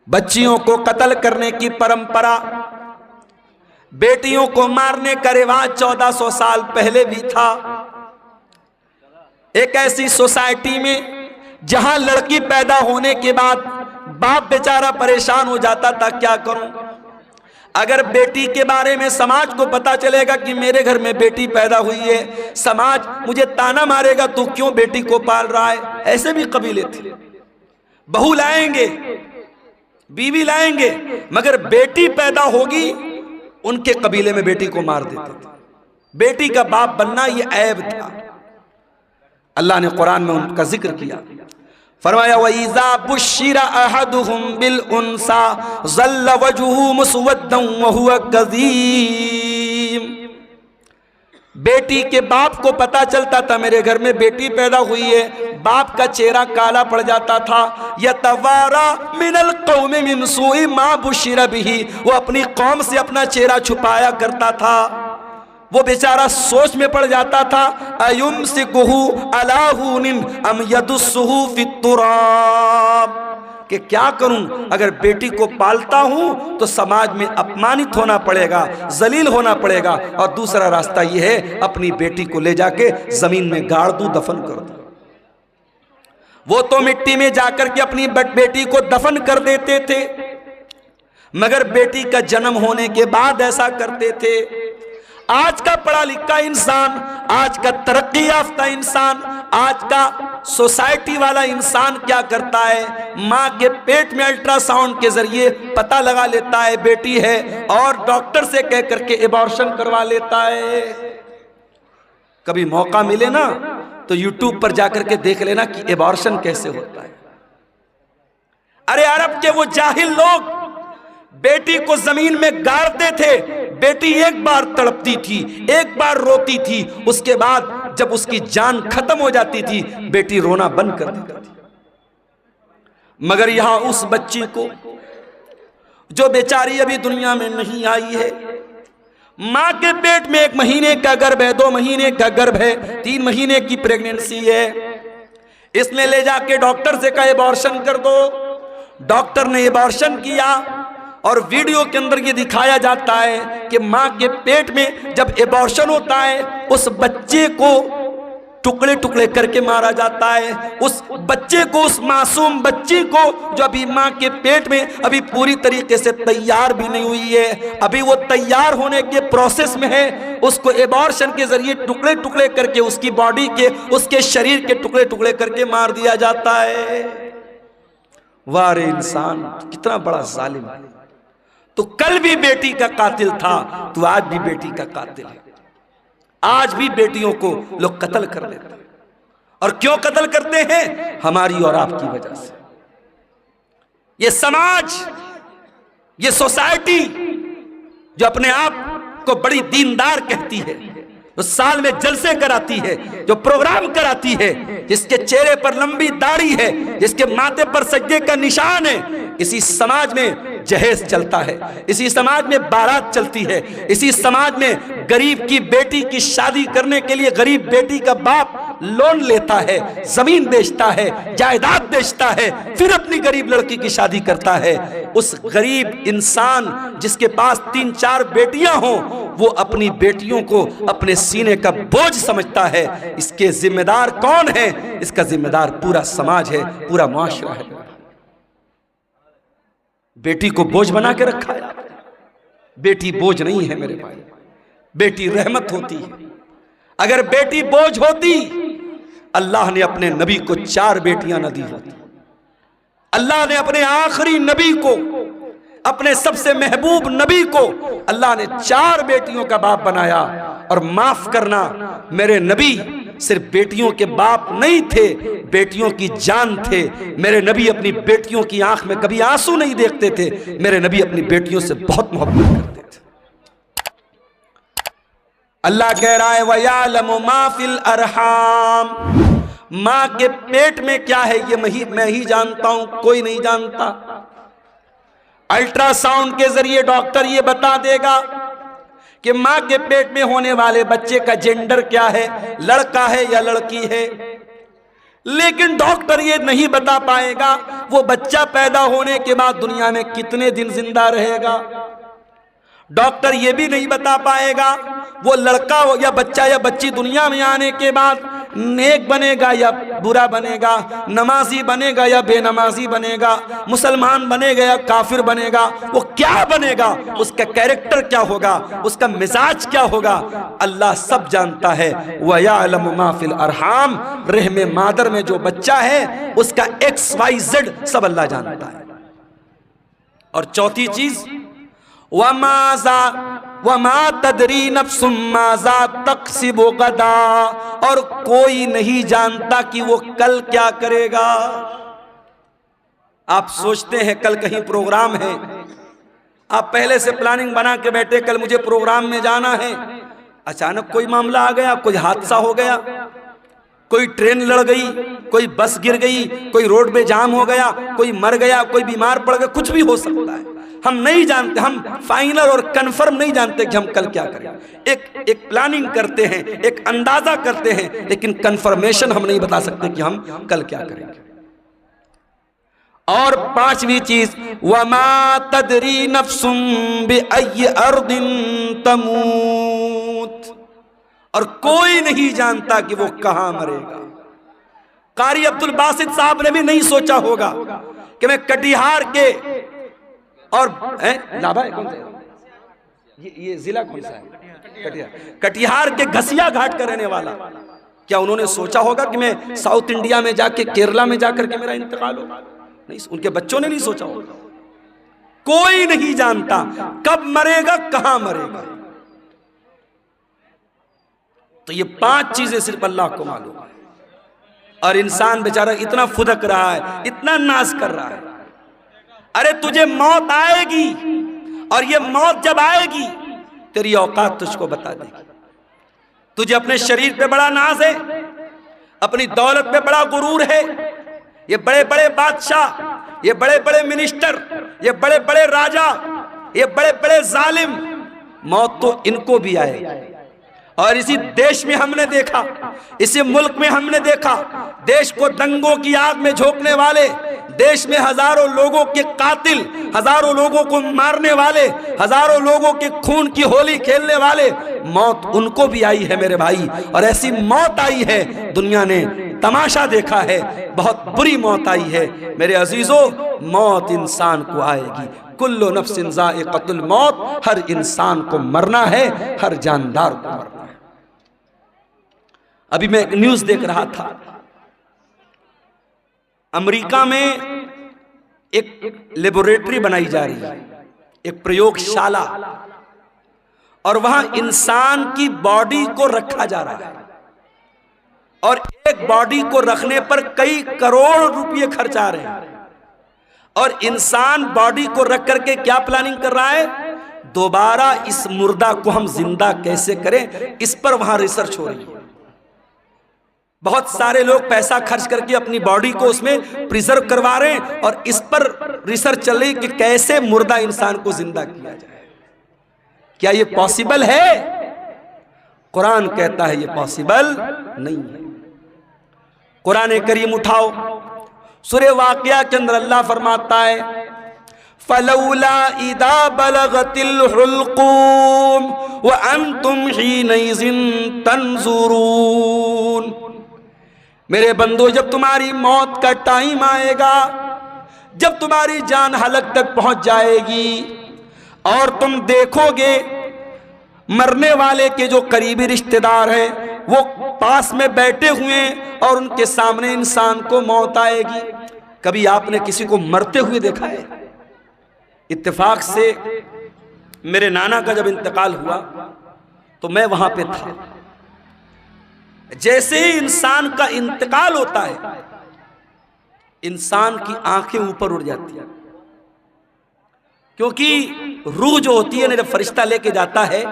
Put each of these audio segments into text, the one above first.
बच्चियों को कत्ल करने की परंपरा, बेटियों को मारने का रिवाज 1400 साल पहले भी था। एक ऐसी सोसाइटी में जहां लड़की पैदा होने के बाद बाप बेचारा परेशान हो जाता था, क्या करूं। अगर बेटी के बारे में समाज को पता चलेगा कि मेरे घर में बेटी पैदा हुई है, समाज मुझे ताना मारेगा, तू क्यों बेटी को पाल रहा है। ऐसे भी कबीले थे, बहू लाएंगे, बीवी लाएंगे, मगर बेटी पैदा होगी उनके कबीले में बेटी को मार देते थे। बेटी का बाप बनना यह ऐब था। अल्लाह ने कुरान में उनका जिक्र किया, फरमाया वइज़ा बुश्शिरा अहदुहुम बिल उन्सा ज़ल्ल वजहुहु मुस्वद्दन व हुवा कज़ीम। बेटी के बाप को पता चलता था मेरे घर में बेटी पैदा हुई है, बाप का चेहरा काला पड़ जाता था। यतवारा मिनल कौम मिन सूइ मा बुश्शिरा बिही, वो अपनी कौम से अपना चेहरा छुपाया करता था। वो बेचारा सोच में पड़ जाता था, अयुमसिकुहु अला हुनिन अम यदुस्सुहु फित्तुराब, कि क्या करूं, अगर बेटी को पालता हूं तो समाज में अपमानित होना पड़ेगा, जलील होना पड़ेगा, और दूसरा रास्ता यह है अपनी बेटी को ले जाके जमीन में गाड़ दूं, दफन कर दूं। वो तो मिट्टी में जाकर के अपनी बेटी को दफन कर देते थे, मगर बेटी का जन्म होने के बाद ऐसा करते थे। आज का पढ़ा लिखा इंसान, आज का तरक्की याफ्ता इंसान, आज का सोसाइटी वाला इंसान क्या करता है, माँ के पेट में अल्ट्रासाउंड के जरिए पता लगा लेता है बेटी है, और डॉक्टर से कह करके एबॉर्शन करवा लेता है। कभी मौका मिले ना तो यूट्यूब पर जाकर के देख लेना कि एबॉर्शन कैसे होता है। अरे अरब के वो जाहिल लोग बेटी को जमीन में गाड़ते थे, बेटी एक बार तड़पती थी, एक बार रोती थी, उसके बाद जब उसकी जान खत्म हो जाती थी बेटी रोना बंद कर देती थी। मगर यहां उस बच्ची को जो बेचारी अभी दुनिया में नहीं आई है, मां के पेट में 1 महीने का गर्भ है, 2 महीने का गर्भ है, 3 महीने की प्रेगनेंसी है, इसने ले जाके डॉक्टर से कहा एबॉर्शन कर दो। डॉक्टर ने एबॉर्शन किया और वीडियो के अंदर ये दिखाया जाता है कि मां के पेट में जब एबॉर्शन होता है उस बच्चे को टुकड़े टुकड़े करके मारा जाता है। उस बच्चे को, उस मासूम बच्ची को जो अभी मां के पेट में अभी पूरी तरीके से तैयार भी नहीं हुई है, अभी वो तैयार होने के प्रोसेस में है, उसको एबॉर्शन के जरिए टुकड़े टुकड़े करके उसकी बॉडी के, उसके शरीर के टुकड़े टुकड़े करके मार दिया जाता है। वाह रे इंसान, कितना बड़ा जालिम है। तो कल भी बेटी का कातिल था, तो आज भी बेटी का कातिल है। आज भी बेटियों को लोग कत्ल कर लेते हैं। और क्यों कत्ल करते हैं? हमारी और आपकी वजह से। ये समाज, ये सोसाइटी जो अपने आप को बड़ी दीनदार कहती है, जो साल में जलसे कराती है, जो प्रोग्राम कराती है, जिसके चेहरे पर लंबी दाढ़ी है, जिसके माथे पर सज्जे का निशान है, इसी समाज में जहेज चलता है, इसी समाज में बारात चलती है, इसी समाज में गरीब की बेटी की शादी करने के लिए गरीब बेटी का बाप लोन लेता है, जमीन बेचता है, जायदाद बेचता है, फिर अपनी गरीब लड़की की शादी करता है। उस गरीब इंसान जिसके पास 3-4 बेटियां हों, वो अपनी बेटियों को अपने सीने का बोझ समझता है। इसके जिम्मेदार कौन है? इसका जिम्मेदार पूरा समाज है, पूरा मुआशरा है। बेटी को बोझ बना के रखा है। बेटी बोझ नहीं है मेरे भाई, बेटी रहमत होती है। अगर बेटी बोझ होती, अल्लाह ने अपने नबी को 4 बेटियां न दी होती। अल्लाह ने अपने आखिरी नबी को, अपने सबसे महबूब नबी को अल्लाह ने 4 बेटियों का बाप बनाया। और माफ करना, मेरे नबी सिर्फ बेटियों के बाप नहीं थे, बेटियों की जान थे। मेरे नबी अपनी बेटियों की आंख में कभी आंसू नहीं देखते थे। मेरे नबी अपनी बेटियों से बहुत मोहब्बत करते थे। अल्लाह कह रहा है वयालमु मा फिल अरहाम, मां के पेट में क्या है ये मैं ही जानता हूं, कोई नहीं जानता। अल्ट्रासाउंड के जरिए डॉक्टर ये बता देगा कि मां के पेट में होने वाले बच्चे का जेंडर क्या है, लड़का है या लड़की है। लेकिन डॉक्टर ये नहीं बता पाएगा वो बच्चा पैदा होने के बाद दुनिया में कितने दिन जिंदा रहेगा। डॉक्टर ये भी नहीं बता पाएगा वो लड़का हो या बच्चा या बच्ची दुनिया में आने के बाद नेक बनेगा या बुरा बनेगा, नमाजी बनेगा या बेनमाजी बनेगा, मुसलमान बनेगा या काफिर बनेगा, वो क्या बनेगा, उसका कैरेक्टर क्या होगा, उसका मिजाज क्या होगा, अल्लाह सब जानता है। व यअलमु मा फिल अरहाम, रहमे मादर में जो बच्चा है उसका XYZ सब अल्लाह जानता है। और चौथी चीज वमा तदरी नफ्सुम माज़ा तक्सिबु गदा, और कोई नहीं जानता कि वो कल क्या करेगा। आप सोचते हैं कल कहीं प्रोग्राम है, आप पहले से प्लानिंग बना के बैठे कल मुझे प्रोग्राम में जाना है, अचानक कोई मामला आ गया, कोई हादसा हो गया, कोई ट्रेन लड़ गई, कोई बस गिर गई, कोई रोड पे जाम हो गया, कोई मर गया, कोई बीमार पड़ गया, कुछ भी हो सकता है। हम नहीं जानते, हम फाइनल और कंफर्म नहीं जानते कि हम कल क्या करें। एक प्लानिंग करते हैं, एक अंदाजा करते हैं, लेकिन कंफर्मेशन हम नहीं बता सकते कि हम कल क्या करेंगे। और पांचवी चीज वमा तदरी नफ्सुम बिअय्यि अर्दिन तमूत, और कोई नहीं जानता कि वो कहां मरेगा। कारी अब्दुल बासित साहब ने भी नहीं सोचा होगा कि मैं कटिहार के और लाभा कौन सा ये जिला कौन सा है, कटिहार के घसिया घाट का रहने वाला, क्या उन्होंने सोचा होगा कि मैं साउथ इंडिया में जाके केरला में जाकर के मेरा इंतकाल हो? नहीं, उनके बच्चों ने नहीं सोचा होगा। कोई नहीं जानता कब मरेगा, कहां मरेगा। तो ये पांच चीजें सिर्फ अल्लाह को मालूम है। और इंसान बेचारा इतना फुदक रहा है, इतना नाज कर रहा है। अरे तुझे मौत आएगी, और ये मौत जब आएगी तेरी औकात तुझको बता देगी। तुझे अपने शरीर पे बड़ा नाज है, अपनी दौलत पे बड़ा गुरूर है, ये बड़े बड़े बादशाह, ये बड़े बड़े मिनिस्टर, ये बड़े बड़े राजा, ये बड़े बड़े जालिम, मौत तो इनको भी आएगी। और इसी देश में हमने देखा, इसी मुल्क में हमने देखा, देश को दंगों की आग में झोंकने वाले, देश में हजारों लोगों के कातिल, हजारों लोगों को मारने वाले, हजारों लोगों के खून की होली खेलने वाले, मौत उनको भी आई है मेरे भाई। और ऐसी मौत आई है, दुनिया ने तमाशा देखा है, बहुत बुरी मौत आई है मेरे अजीजों। मौत इंसान को आएगी, कुल्लु नफ्सिन ज़ाइक़तुल मौत, हर इंसान को मरना है, हर जानदार को मरना है। अभी मैं एक न्यूज देख रहा था, अमेरिका में एक लेबोरेटरी बनाई जा रही है, एक प्रयोगशाला, और वहां इंसान की बॉडी को रखा जा रहा है। और एक बॉडी को रखने पर कई करोड़ रुपए खर्च आ रहे हैं। और इंसान बॉडी को रख करके क्या प्लानिंग कर रहा है, दोबारा इस मुर्दा को हम जिंदा कैसे करें, इस पर वहां रिसर्च हो रही है। बहुत सारे लोग पैसा खर्च करके अपनी बॉडी को उसमें प्रिजर्व करवा रहे हैं, और इस पर रिसर्च चल रही कि कैसे मुर्दा इंसान को जिंदा किया जाए। क्या ये पॉसिबल है? कुरान कहता है ये पॉसिबल नहीं है। कुरान करीम उठाओ, सूरे वाक़िया के अंदर अल्लाह फरमाता है फलौला इदा बलगतिल हुल्क़ूम व अंतुम हीनइज़िन तंज़ुरून। मेरे बंदो, जब तुम्हारी मौत का टाइम आएगा, जब तुम्हारी जान हलक तक पहुंच जाएगी और तुम देखोगे मरने वाले के जो करीबी रिश्तेदार हैं वो पास में बैठे हुए हैं और उनके सामने इंसान को मौत आएगी। कभी आपने किसी को मरते हुए देखा है? इत्तेफाक से मेरे नाना का जब इंतकाल हुआ तो मैं वहां पे था। जैसे ही इंसान का इंतकाल होता है, इंसान की आंखें ऊपर उड़ जाती है, क्योंकि रूह जो होती है ना, जब फरिश्ता लेके जाता है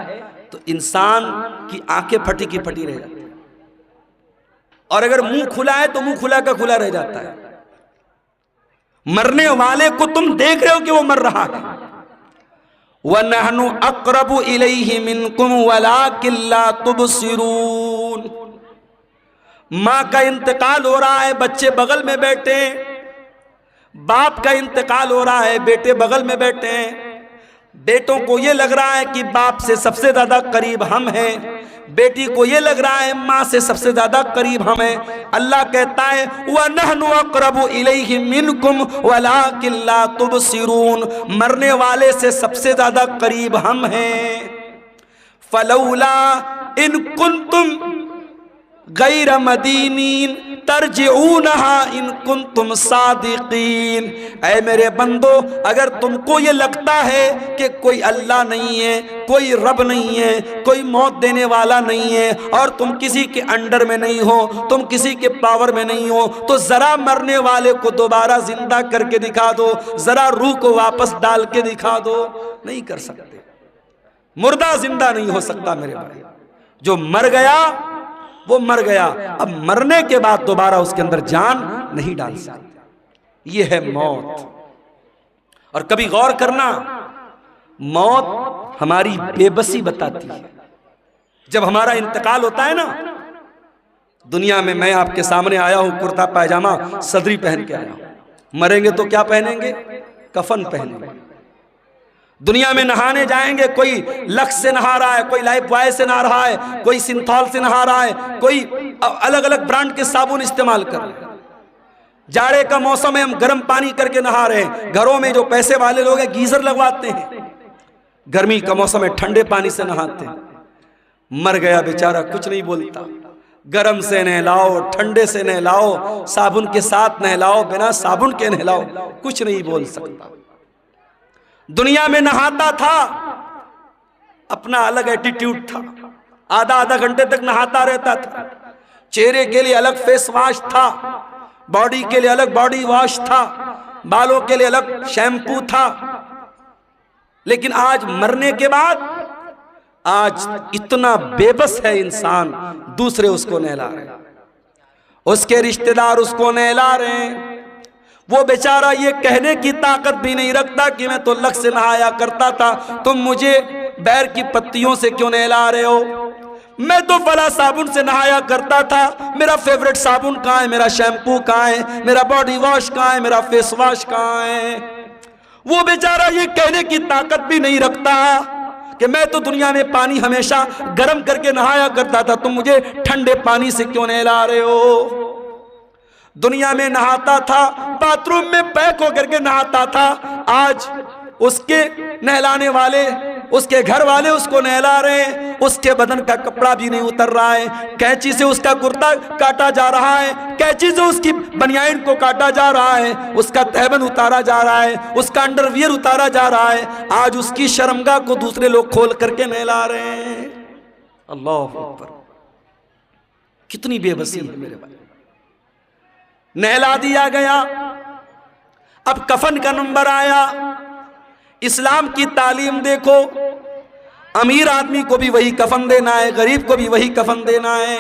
तो इंसान की आंखें फटी की फटी रह जाती है, और अगर मुंह खुला है तो मुंह खुला का खुला रह जाता है। मरने वाले को तुम देख रहे हो कि वो मर रहा है। वनहनु अक़रबु इलैहि मिनकुम वलाकिन ला तुबसिरून। माँ का इंतकाल हो रहा है, बच्चे बगल में बैठे हैं, बाप का इंतकाल हो रहा है, बेटे बगल में बैठे हैं। बेटों को ये लग रहा है कि बाप से सबसे ज्यादा करीब हम हैं, बेटी को ये लग रहा है माँ से सबसे ज्यादा करीब हम हैं। अल्लाह कहता है वनहनु अक़रबु इलैहि मिनकुम वलाकिन ला तुबसिरून, मरने वाले से सबसे ज्यादा करीब हम हैं। फलौला इन कुंतुम गैर मदीनीन तरजिऊनहा इन कुंतुम सादिकीन। ऐ मेरे बंदो, अगर तुमको ये लगता है कि कोई अल्लाह नहीं है, कोई रब नहीं है, कोई मौत देने वाला नहीं है और तुम किसी के अंडर में नहीं हो, तुम किसी के पावर में नहीं हो, तो जरा मरने वाले को दोबारा जिंदा करके दिखा दो, जरा रूह को वापस डाल के दिखा दो। नहीं कर सकते, मुर्दा जिंदा नहीं हो सकता मेरे भाई। जो मर गया वो मर गया, अब मरने के बाद दोबारा उसके अंदर जान नहीं डाल सकते। ये है मौत। और कभी गौर करना, मौत हमारी बेबसी बताती है। जब हमारा इंतकाल होता है ना, दुनिया में मैं आपके सामने आया हूं कुर्ता पायजामा सदरी पहन के आया हूं, मरेंगे तो क्या पहनेंगे? कफन पहनेंगे। दुनिया में नहाने जाएंगे, कोई लक्स से नहा रहा है, कोई लाइफ बॉय से नहा रहा है, कोई सिंथॉल से नहा रहा है, कोई अलग अलग ब्रांड के साबुन इस्तेमाल कर रहे हैं। जाड़े का मौसम है, हम गर्म पानी करके नहा रहे हैं। घरों में जो पैसे वाले लोग हैं गीजर लगवाते हैं, गर्मी का मौसम है ठंडे पानी से नहाते हैं। मर गया बेचारा, कुछ नहीं बोलता। गर्म से नहलाओ, ठंडे से नहलाओ, साबुन के साथ नहलाओ, बिना साबुन के नहलाओ, कुछ नहीं बोल सकता। दुनिया में नहाता था, अपना अलग एटीट्यूड था, आधा आधा घंटे तक नहाता रहता था। चेहरे के लिए अलग फेस वॉश था, बॉडी के लिए अलग बॉडी वॉश था, बालों के लिए अलग शैम्पू था। लेकिन आज मरने के बाद आज इतना बेबस है इंसान, दूसरे उसको नहला रहे हैं, उसके रिश्तेदार उसको नहला रहे हैं। वो बेचारा ये कहने की ताकत भी नहीं रखता कि मैं तो लक से नहाया करता था, तुम मुझे बैर की पत्तियों से क्यों नहला रहे हो? मैं तो फला साबुन से नहाया करता था, मेरा फेवरेट साबुन कहाँ है, मेरा शैम्पू कहाँ है, मेरा बॉडी वॉश कहाँ है, मेरा फेस वॉश कहाँ है? वो बेचारा ये कहने की ताकत भी नहीं रखता कि मैं तो दुनिया में पानी हमेशा गर्म करके नहाया करता था, तुम मुझे ठंडे पानी से क्यों नहला रहे हो? दुनिया में नहाता था, बाथरूम में पैक होकर के नहाता था, आज उसके नहलाने वाले, उसके घर वाले उसको नहला रहे हैं, उसके बदन का कपड़ा भी नहीं उतर रहा है, कैंची से उसका कुर्ता काटा जा रहा है, कैंची से उसकी बनियान को काटा जा रहा है, उसका तहबन उतारा जा रहा है, उसका अंडरवियर उतारा जा रहा है। आज उसकी शर्मगाह को दूसरे लोग खोल करके नहला रहे हैं। अल्लाह अकबर, कितनी बेबसी है मेरे भाई। नहला दिया गया, अब कफन का नंबर आया। इस्लाम की तालीम देखो, अमीर आदमी को भी वही कफन देना है, गरीब को भी वही कफन देना है,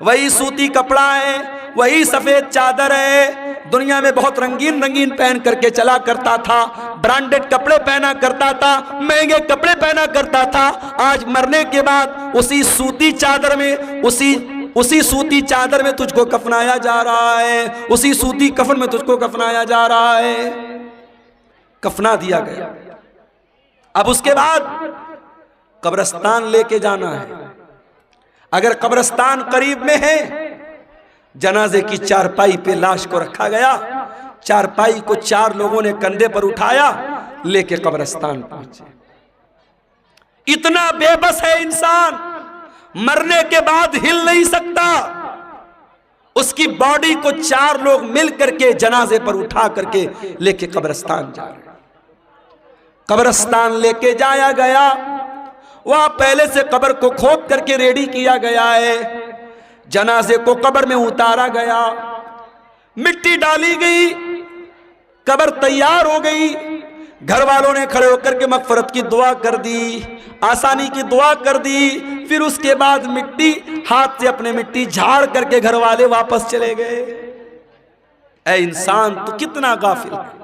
वही सूती कपड़ा है, वही सफेद चादर है। दुनिया में बहुत रंगीन रंगीन पहन करके चला करता था, ब्रांडेड कपड़े पहना करता था, महंगे कपड़े पहना करता था। आज मरने के बाद उसी सूती चादर में, उसी सूती चादर में तुझको कफनाया जा रहा है, उसी सूती कफन में तुझको कफनाया जा रहा है। कफना दिया गया, अब उसके बाद कब्रिस्तान लेके जाना है। अगर कब्रिस्तान करीब में है, जनाजे की चारपाई पे लाश को रखा गया, चारपाई को 4 लोगों ने कंधे पर उठाया, लेके कब्रिस्तान पहुंचे। इतना बेबस है इंसान, मरने के बाद हिल नहीं सकता। उसकी बॉडी को 4 लोग मिल करके जनाजे पर उठा करके लेके कब्रिस्तान जा रहे। कब्रिस्तान लेके जाया गया, वहां पहले से कब्र को खोद करके रेडी किया गया है। जनाजे को कब्र में उतारा गया, मिट्टी डाली गई, कब्र तैयार हो गई। घर वालों ने खड़े होकर के मगफरत की दुआ कर दी, आसानी की दुआ कर दी। फिर उसके बाद मिट्टी हाथ से अपने मिट्टी झाड़ करके घर वाले वापस चले गए। ऐ इंसान, तो कितना गाफिल है,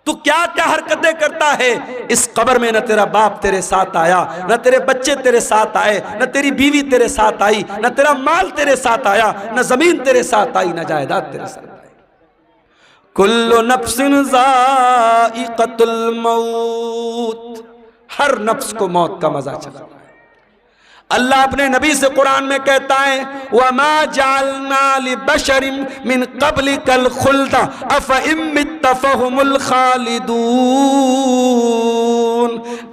तू क्या क्या हरकतें करता है। इस कब्र में न तेरा बाप तेरे साथ आया, न तेरे बच्चे तेरे साथ आए, न तेरी बीवी तेरे साथ आई, न तेरा माल तेरे साथ आया, न जमीन तेरे साथ आई, न जायदाद तेरे साथ आई। कुल्लु नफ्सिन ज़ाइक़तुल मौत, हर नफ्स को मौत का मजा चखना है। अल्लाह अपने नबी से कुरान में कहता है, वमा जालना लिबशरिन मिन क़ब्लिकल खुल्द अफ़ इन मित्त फ़हुमुल खालिदून।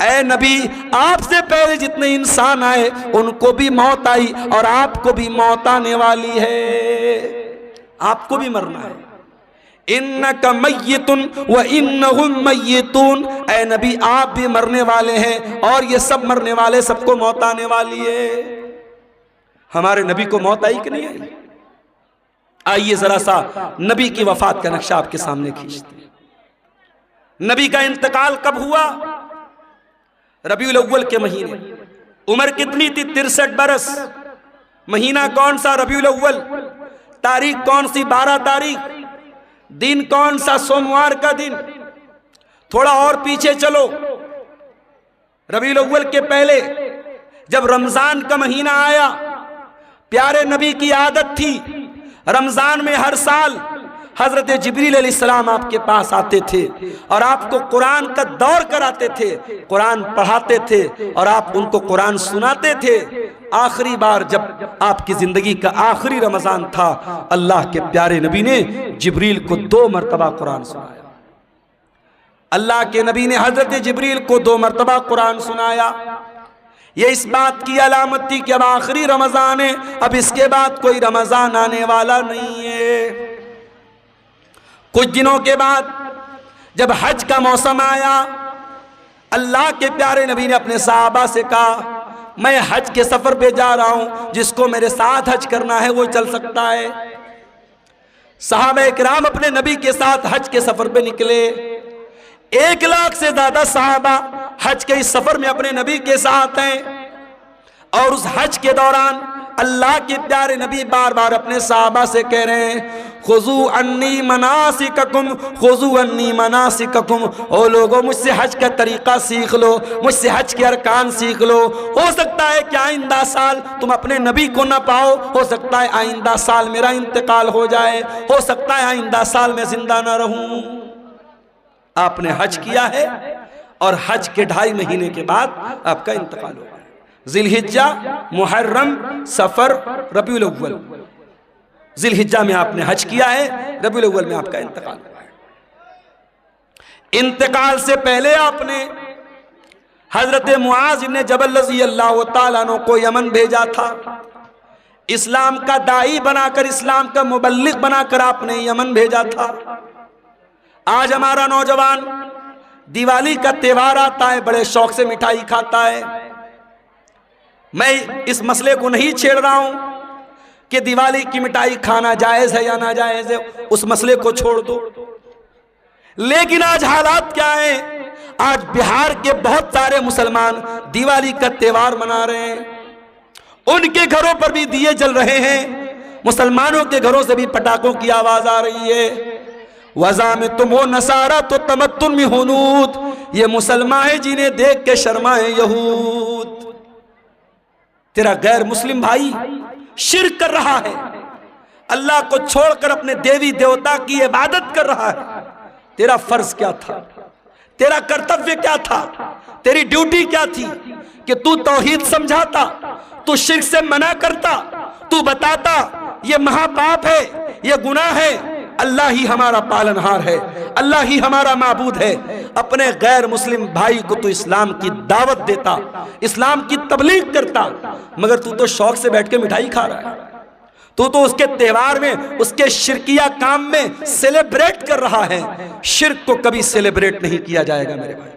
ऐ नबी, आपसे पहले जितने इंसान आए उनको भी मौत आई और आपको भी मौत आने वाली है, आपको भी मरना है। इन्नका मय्यितुन व इन्नहुम मय्यितून, ऐ नबी आप भी मरने वाले हैं और ये सब मरने वाले, सबको मौत आने वाली है। हमारे नबी को मौत आई कि नहीं आई? आइए जरा सा नबी की वफात का नक्शा आपके सामने खींचते हैं। नबी का इंतकाल कब हुआ? रबीउल अव्वल के महीने। उम्र कितनी थी? 63 बरस। महीना कौन सा? रबीउल अव्वल। तारीख कौन सी? 12 तारीख। दिन कौन सा? सोमवार का दिन। थोड़ा और पीछे चलो, रबीउल अव्वल के पहले जब रमजान का महीना आया, प्यारे नबी की आदत थी रमजान में हर साल हजरत जिब्रील अलैहिस्सलाम आपके पास आते थे और आपको कुरान का दौर कराते थे, कुरान पढ़ाते थे और आप उनको कुरान सुनाते थे। आखिरी बार जब आपकी जिंदगी का आखिरी रमजान था, अल्लाह के प्यारे नबी ने जिब्रील को 2 मरतबा कुरान सुनाया। अल्लाह के नबी ने हजरत जिब्रील को 2 मरतबा कुरान सुनाया। ये इस बात की अलामत थी कि अब आखिरी रमजान है, अब इसके बाद कोई रमजान आने वाला नहीं है। कुछ दिनों के बाद जब हज का मौसम आया, अल्लाह के प्यारे नबी ने अपने सहाबा से कहा, मैं हज के सफर पे जा रहा हूं, जिसको मेरे साथ हज करना है वो चल सकता है। सहाबा इकराम अपने नबी के साथ हज के सफर पे निकले। 1 लाख से ज्यादा सहाबा हज के इस सफर में अपने नबी के साथ हैं और उस हज के दौरान अल्लाह के प्यारे नबी बार बार अपने सहाबा से कह रहे हैं, खुजू अन्नी मनासिककुम, खुजू अन्नी मनासिककुम। ओ लोगों, मुझसे हज का तरीका सीख लो, मुझसे हज के अरकान सीख लो। हो सकता है कि आइंदा साल तुम अपने नबी को ना पाओ, हो सकता है आइंदा साल मेरा इंतकाल हो जाए, हो सकता है आइंदा साल मैं जिंदा ना रहूं। आपने हज किया है और हज के 2.5 महीने के बाद आपका इंतकाल हुआ है। जिलहिज्जा, मुहर्रम, सफर, रबीउल अव्वल। जिलहिज्जा में आपने हज किया है, रबीउल अव्वल में आपका इंतकाल हुआ है। इंतकाल से पहले आपने हजरत मुआज इब्न जबल रज़ी अल्लाह तआला अन्हु को यमन भेजा था। इस्लाम का दाई बनाकर, इस्लाम का मुबल्लिग बनाकर आपने यमन भेजा था। आज हमारा नौजवान दिवाली का त्योहार आता है, बड़े शौक से मिठाई खाता है। मैं इस मसले को नहीं छेड़ रहा हूं कि दिवाली की मिठाई खाना जायज है या ना जायज है, उस मसले को छोड़ दो। लेकिन आज हालात क्या है? आज बिहार के बहुत सारे मुसलमान दिवाली का त्योहार मना रहे हैं, उनके घरों पर भी दिए जल रहे हैं, मुसलमानों के घरों से भी पटाखों की आवाज आ रही है। वज़ा में तुम हो नसारा तो तमत्तुन में हुनूद, ये मुसलमान है जिन्हें देख के शर्माए यहूद। तेरा गैर मुस्लिम भाई शिर्क कर रहा है, अल्लाह को छोड़कर अपने देवी देवता की इबादत कर रहा है। तेरा फर्ज क्या था? तेरा कर्तव्य क्या था? तेरी ड्यूटी क्या थी कि तू तौहीद समझाता, तू शिर्क से मना करता, तू बताता ये महापाप है, ये गुनाह है, अल्लाह ही हमारा पालनहार है, अल्लाह ही हमारा माबूद है। अपने गैर मुस्लिम भाई को तू इस्लाम की दावत देता, इस्लाम की तबलीग करता, मगर तू तो शौक से बैठ के मिठाई खा रहा है। तू तो उसके त्योहार में, उसके शिरकिया काम में सेलिब्रेट कर रहा है। शिर्क को कभी सेलिब्रेट नहीं किया जाएगा मेरे भाई,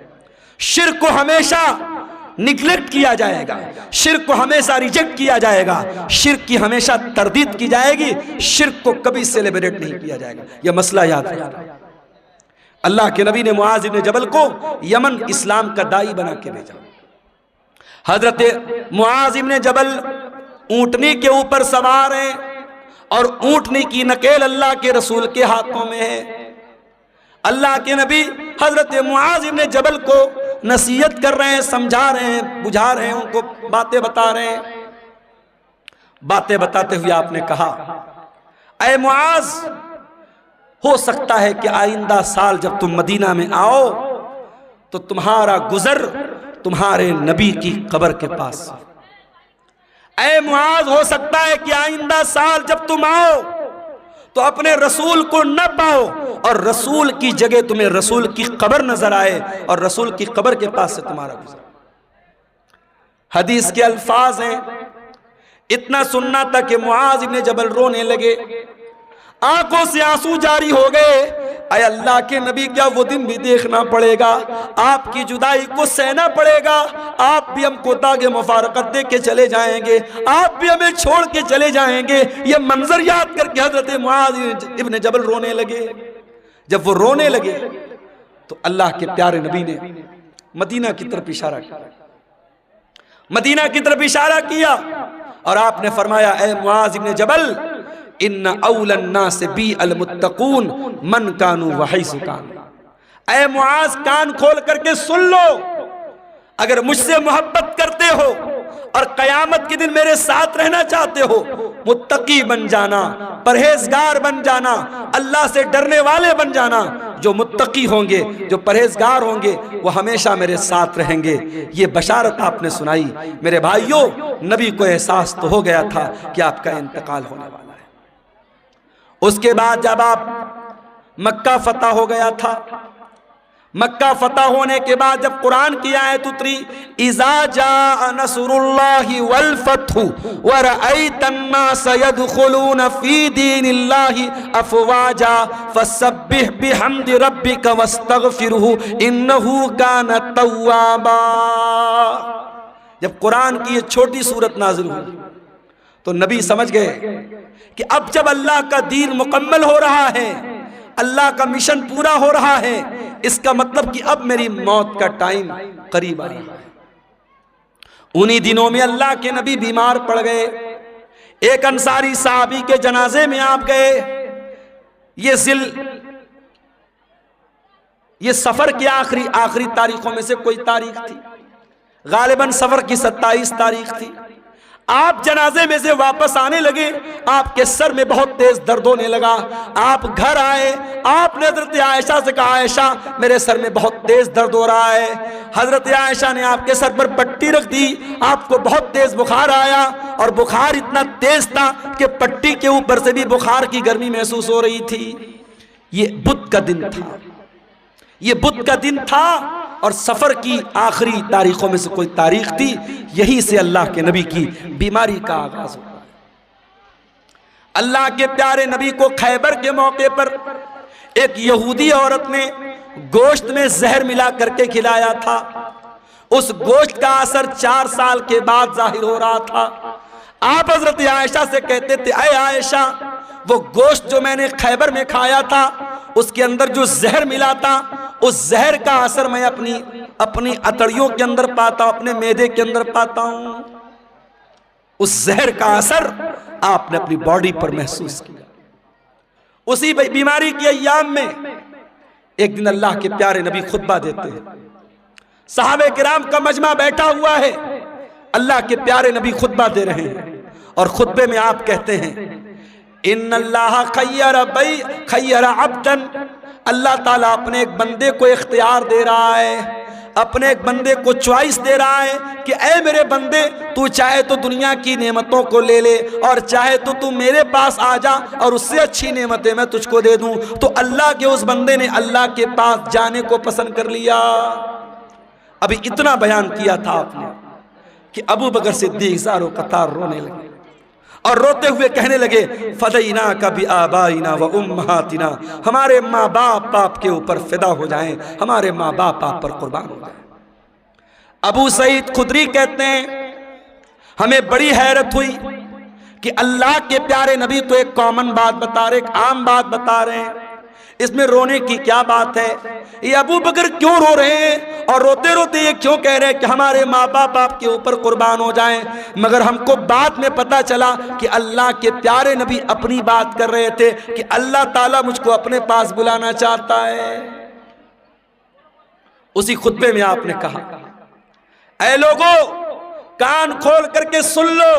शिर्क को हमेशा निग्लेक्ट किया जाएगा, शिर्क को हमेशा रिजेक्ट किया जाएगा, शिर्क की हमेशा तरदीद की जाएगी, शिर्क को कभी सेलिब्रेट नहीं किया जाएगा। यह मसला याद रखना। अल्लाह के नबी ने मुआज इब्न जबल को यमन इस्लाम का दाई बना के भेजा। हजरत मुआज इब्न जबल ऊंटनी के ऊपर सवार हैं और ऊंटनी की नकेल अल्लाह के रसूल के हाथों में है। अल्लाह के नबी हजरत मुआज इब्न जबल को नसीहत कर रहे हैं, समझा रहे हैं, बुझा रहे हैं, उनको बातें बता रहे हैं। बातें बताते हुए आपने कहा, ऐ मुआज, हो सकता है कि आइंदा साल जब तुम मदीना में आओ तो तुम्हारा गुजर तुम्हारे नबी की कब्र के पास। ऐ मुआज, हो सकता है कि आइंदा साल जब तुम आओ तो अपने रसूल को न पाओ और रसूल की जगह तुम्हें रसूल की कब्र नजर आए और रसूल की कब्र के पास से तुम्हारा गुजर। हदीस के अल्फाज हैं, इतना सुनना था कि मुआज इब्न जबल रोने लगे, आंखों से आंसू जारी हो गए। ऐ अल्लाह के नबी, क्या वो दिन भी देखना पड़ेगा? आपकी जुदाई को सहना पड़ेगा। आप भी हमको दागे मुफारकत दे के चले जाएंगे, आप भी हमें छोड़ के चले जाएंगे। ये मंजर याद करके हजरत मुआज इब्न जबल रोने लगे। जब वो रोने लगे तो अल्लाह के प्यारे नबी ने मदीना की तरफ इशारा किया, मदीना की तरफ इशारा किया और आपने फरमाया, ऐ मुआज इब्न जबल, इन्ना औलन नास बी अल मुत्तकून मन कानू वहैसु कानू। ऐ मुआज, कान खोल करके सुन लो, अगर मुझसे मोहब्बत करते हो और कयामत के दिन मेरे साथ रहना चाहते हो, मुत्तकी बन जाना, परहेजगार बन जाना, अल्लाह से डरने वाले बन जाना। जो मुत्तकी होंगे, जो परहेजगार होंगे, वो हमेशा मेरे साथ रहेंगे। ये बशारत आपने सुनाई। मेरे भाइयों, नबी को एहसास तो हो गया था कि आपका इंतकाल होने वाला है। उसके बाद जब आप मक्का फतह हो गया था, मक्का फतह होने के बाद जब कुरान की आयत उतरी, इज़ा जाअ नसरुल्लाहि वल फतहु व रअयतन नास यदखुलून फी दीनिल्लाहि अफवाजा फसब्बिह बिहम्दि रब्बिका वस्तगफिरहु इन्नहु कान तव्वाबा। जब कुरान की ये छोटी सूरत नाज़िल हुई तो नबी समझ गए कि अब जब अल्लाह का दीन मुकम्मल हो रहा है, अल्लाह का मिशन पूरा हो रहा है, इसका मतलब कि अब मेरी मौत का टाइम करीब आ रहा है। उन्हीं दिनों में अल्लाह के नबी बीमार पड़ गए। एक अंसारी साहबी के जनाजे में आप गए। ये सफर की आखिरी तारीखों में से कोई तारीख थी, गालिबन सफर की 27 तारीख थी। आप जनाजे में से वापस आने लगे, आपके सर में बहुत तेज दर्द होने लगा। आप घर आए, आपने हजरत आयशा से कहा, आयशा मेरे सर में बहुत तेज दर्द हो रहा है। हजरत आयशा ने आपके सर पर पट्टी रख दी। आपको बहुत तेज बुखार आया और बुखार इतना तेज था कि पट्टी के ऊपर से भी बुखार की गर्मी महसूस हो रही थी। ये बुध का दिन था, ये बुध का दिन था और सफर की आखिरी तारीखों में से कोई तारीख थी। यही से अल्लाह के नबी की बीमारी का आगाज हुआ। अल्लाह के प्यारे नबी को खैबर के मौके पर एक यहूदी औरत ने गोश्त में जहर मिला करके खिलाया था। उस गोश्त का असर 4 साल के बाद जाहिर हो रहा था। आप हजरत आयशा से कहते थे, ऐ आयशा, वो गोश्त जो मैंने खैबर में खाया था उसके अंदर जो जहर मिला था, उस जहर का असर मैं अपनी अतड़ियों के अंदर पाता हूं, अपने मैदे के अंदर पाता हूं। उस जहर का असर आपने अपनी बॉडी पर महसूस किया। उसी बीमारी के अय्याम में एक दिन अल्लाह के प्यारे नबी खुतबा देते हैं। सहाबे किराम का मजमा बैठा हुआ है, अल्लाह के प्यारे नबी खुतबा दे रहे हैं और खुतबे में आप कहते हैं, इन्नल्लाह खय्यरा अब्दन, अल्लाह ताला अपने एक बंदे को इख्तियार दे रहा है, अपने एक बंदे को चॉइस दे रहा है कि ऐ मेरे बंदे, तू चाहे तो दुनिया की नेमतों को ले ले और चाहे तो तू मेरे पास आ जा और उससे अच्छी नेमतें मैं तुझको दे दूं। तो अल्लाह के उस बंदे ने अल्लाह के पास जाने को पसंद कर लिया। अभी इतना बयान किया था आपने कि अबू बकर सिद्दीक ज़ारो कतार रोने लगे और रोते हुए कहने लगे, फदैना का भी आबाइना व उम्महातिना, हमारे माँ बाप आपके ऊपर फिदा हो जाएं, हमारे माँ बाप आप पर कुर्बान हो जाएं। अबू सईद खुदरी कहते हैं, हमें बड़ी हैरत हुई कि अल्लाह के प्यारे नबी तो एक कॉमन बात बता रहे, एक आम बात बता रहे हैं, इसमें रोने की क्या बात है? ये अबू बकर क्यों रो रहे हैं और रोते रोते ये क्यों कह रहे हैं कि हमारे माँ बाप आपके ऊपर कुर्बान हो जाएं? मगर हमको बाद में पता चला कि अल्लाह के प्यारे नबी अपनी बात कर रहे थे कि अल्लाह ताला मुझको अपने पास बुलाना चाहता है। उसी खुतबे में आपने कहा, ऐ लोगों कान खोल करके सुन लो,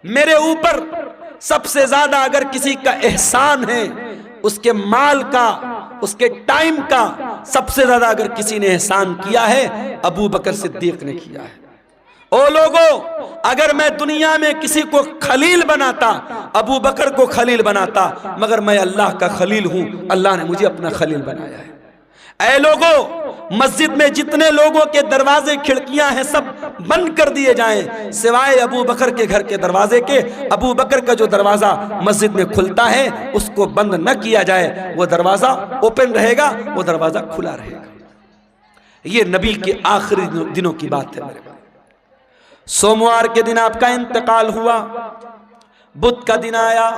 मेरे ऊपर सबसे ज्यादा अगर किसी का एहसान है, उसके माल का, उसके टाइम का सबसे ज्यादा अगर किसी ने एहसान किया है, अबू बकर सिद्दीक ने किया है। ओ लोगों, अगर मैं दुनिया में किसी को खलील बनाता, अबू बकर को खलील बनाता, मगर मैं अल्लाह का खलील हूं, अल्लाह ने मुझे अपना खलील बनाया है। ऐ लोगों, मस्जिद में जितने लोगों के दरवाजे खिड़कियां हैं सब बंद कर दिए जाएं, सिवाय अबू बकर के घर के दरवाजे के। अबू बकर का जो दरवाजा मस्जिद में खुलता है उसको बंद न किया जाए, वो दरवाजा ओपन रहेगा, वो दरवाजा खुला रहेगा। ये नबी के आखिरी दिनों की बात है मेरे भाई। सोमवार के दिन आपका इंतकाल हुआ, बुध का दिन आया।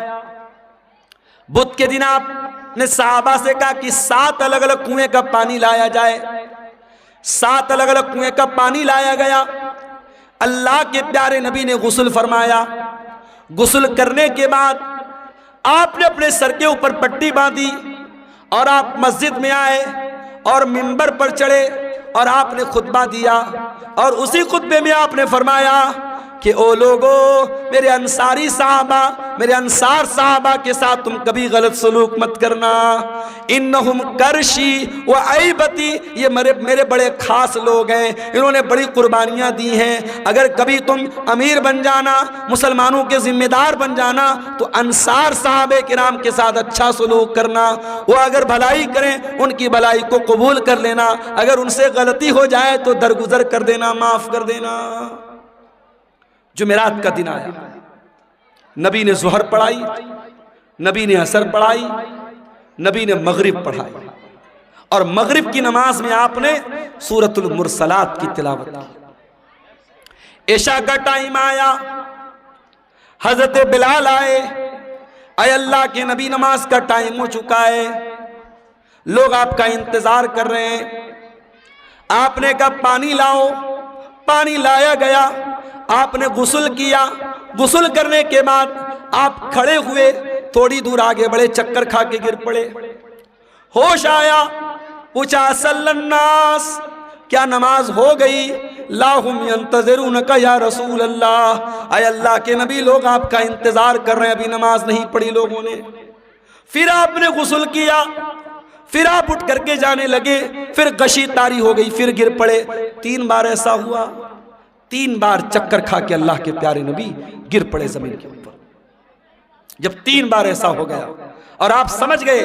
बुध के दिन आपने सहाबा से कहा कि 7 अलग अलग कुएं का पानी लाया जाए। 7 अलग अलग कुएं का पानी लाया गया। अल्लाह के प्यारे नबी ने गुस्ल फरमाया। गुस्ल करने के बाद आपने अपने सर के ऊपर पट्टी बांधी और आप मस्जिद में आए और मिंबर पर चढ़े और आपने खुतबा दिया। और उसी खुतबे में आपने फरमाया कि ओ लोगों, मेरे अंसारी साहबा, मेरे अंसार साहबा के साथ तुम कभी गलत सलूक मत करना। इन्नहुम करशी व ऐबती, ये मेरे बड़े खास लोग हैं, इन्होंने बड़ी कुर्बानियाँ दी हैं। अगर कभी तुम अमीर बन जाना, मुसलमानों के जिम्मेदार बन जाना, तो अंसार साहबे किराम के साथ अच्छा सलूक करना। वो अगर भलाई करें, उनकी भलाई को कबूल कर लेना। अगर उनसे गलती हो जाए तो दरगुजर कर देना, माफ कर देना। जुमेरात का दिन आया, नबी ने ज़ुहर पढ़ाई, नबी ने असर पढ़ाई, नबी ने मगरिब पढ़ाई। और मगरिब की नमाज में आपने सूरतुल मुरसलात की तिलावत की। इशा का टाइम आया, हजरत बिलाल आए। अय अल्लाह के नबी, नमाज का टाइम हो चुका है, लोग आपका इंतजार कर रहे हैं। आपने कहा पानी लाओ, पानी लाया गया। आपने गुस्ल किया। गुस्ल करने के बाद आप खड़े हुए, थोड़ी दूर आगे बढ़े, चक्कर खा के गिर पड़े। होश आया, पूछा सल्लन्नास, क्या नमाज हो गई? लाहुम यंतज़िरूनका या रसूल अल्लाह, अय अल्लाह के नबी, लोग आपका इंतजार कर रहे हैं, अभी नमाज नहीं पढ़ी लोगों ने। फिर आपने गुस्ल किया, फिर आप उठ करके जाने लगे, फिर गशी तारी हो गई, फिर गिर पड़े। 3 बार ऐसा हुआ। 3 बार चक्कर खा के अल्लाह के प्यारे नबी गिर पड़े जमीन के ऊपर। जब 3 बार ऐसा हो गया और आप समझ गए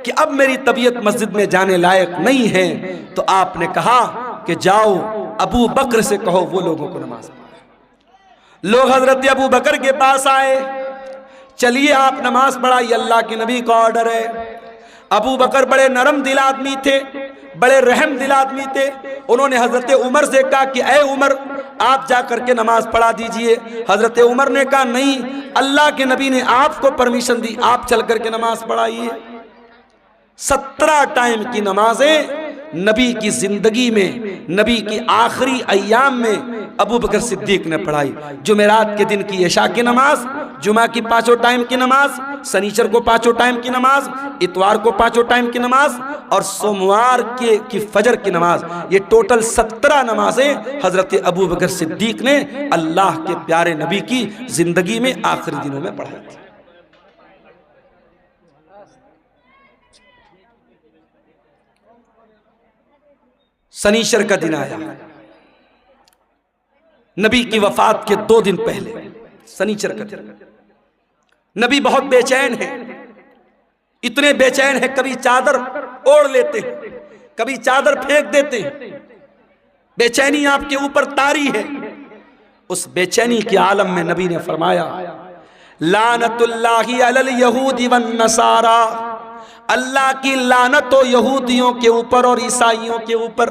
कि अब मेरी तबीयत मस्जिद में जाने लायक नहीं है, तो आपने कहा कि जाओ अबू बकर से कहो वो लोगों को नमाज पढ़ाए। लोग हजरत अबू बकर के पास आए, चलिए आप नमाज पढ़ाइए, अल्लाह के नबी का ऑर्डर है। अबू बकर बड़े नरम दिल आदमी थे, बड़े रहम दिल आदमी थे। उन्होंने हजरत उमर से कहा कि ऐ उमर, आप जा करके नमाज पढ़ा दीजिए। हजरत उमर ने कहा नहीं, अल्लाह के नबी ने आपको परमिशन दी, आप चल करके नमाज पढ़ाइए। 17 टाइम की नमाजें नबी की जिंदगी में, नबी की आखिरी अय्याम में अबू बकर सिद्दीक ने पढ़ाई। जुमेरात के दिन की इशा की नमाज, जुमा की 5 टाइम की नमाज, शनिचर को 5 टाइम की नमाज, इतवार को 5 टाइम की नमाज और सोमवार की फजर की नमाज। ये टोटल 17 नमाजें हजरत अबू बकर सिद्दीक ने अल्लाह के प्यारे नबी की जिंदगी में आखिरी दिनों में पढ़ाई थी। शनिचर का दिन आया, नबी की वफात के 2 दिन पहले शनिचर का दिन। नबी बहुत बेचैन है, इतने बेचैन है, कभी चादर ओढ़ लेते हैं, कभी चादर फेंक देते हैं। बेचैनी आपके ऊपर तारी है। उस बेचैनी के आलम में नबी ने फरमाया, लानतुल्लाहि अलल यहूदी वन नसारा, अल्लाह की लानत हो यहूदियों के ऊपर और ईसाइयों के ऊपर,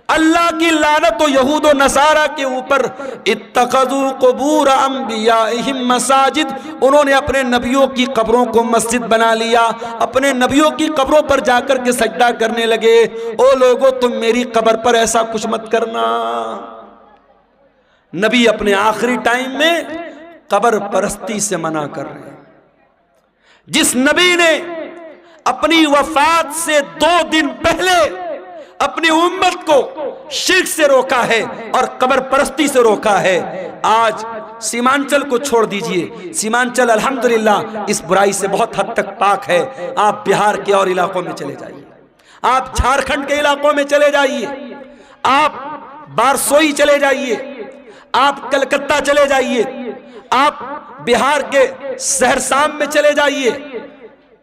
अल्लाह की लानत हो यहूद और नसारा के ऊपर। इत्तखज़ू क़ुबूर अंबियाइहिम मसाजिद, उन्होंने अपने नबियों की कब्रों को मस्जिद बना लिया, अपने नबियों की कब्रों पर जाकर के सजदा करने लगे। ओ लोगों, तुम मेरी कब्र पर ऐसा कुछ मत करना। नबी अपने आखिरी टाइम में कब्र परस्ती से मना कर रहे हैं। जिस नबी ने अपनी वफात से 2 दिन पहले अपनी उम्मत को शिर्क से रोका है और कब्र परस्ती से रोका है। आज सीमांचल को छोड़ दीजिए, सीमांचल अल्हम्दुलिल्लाह इस बुराई से बहुत हद तक पाक है। आप बिहार के और इलाकों में चले जाइए, आप झारखंड के इलाकों में चले जाइए, आप बारसोई चले जाइए, आप कलकत्ता चले जाइए, आप बिहार के सहरसाम में चले जाइए।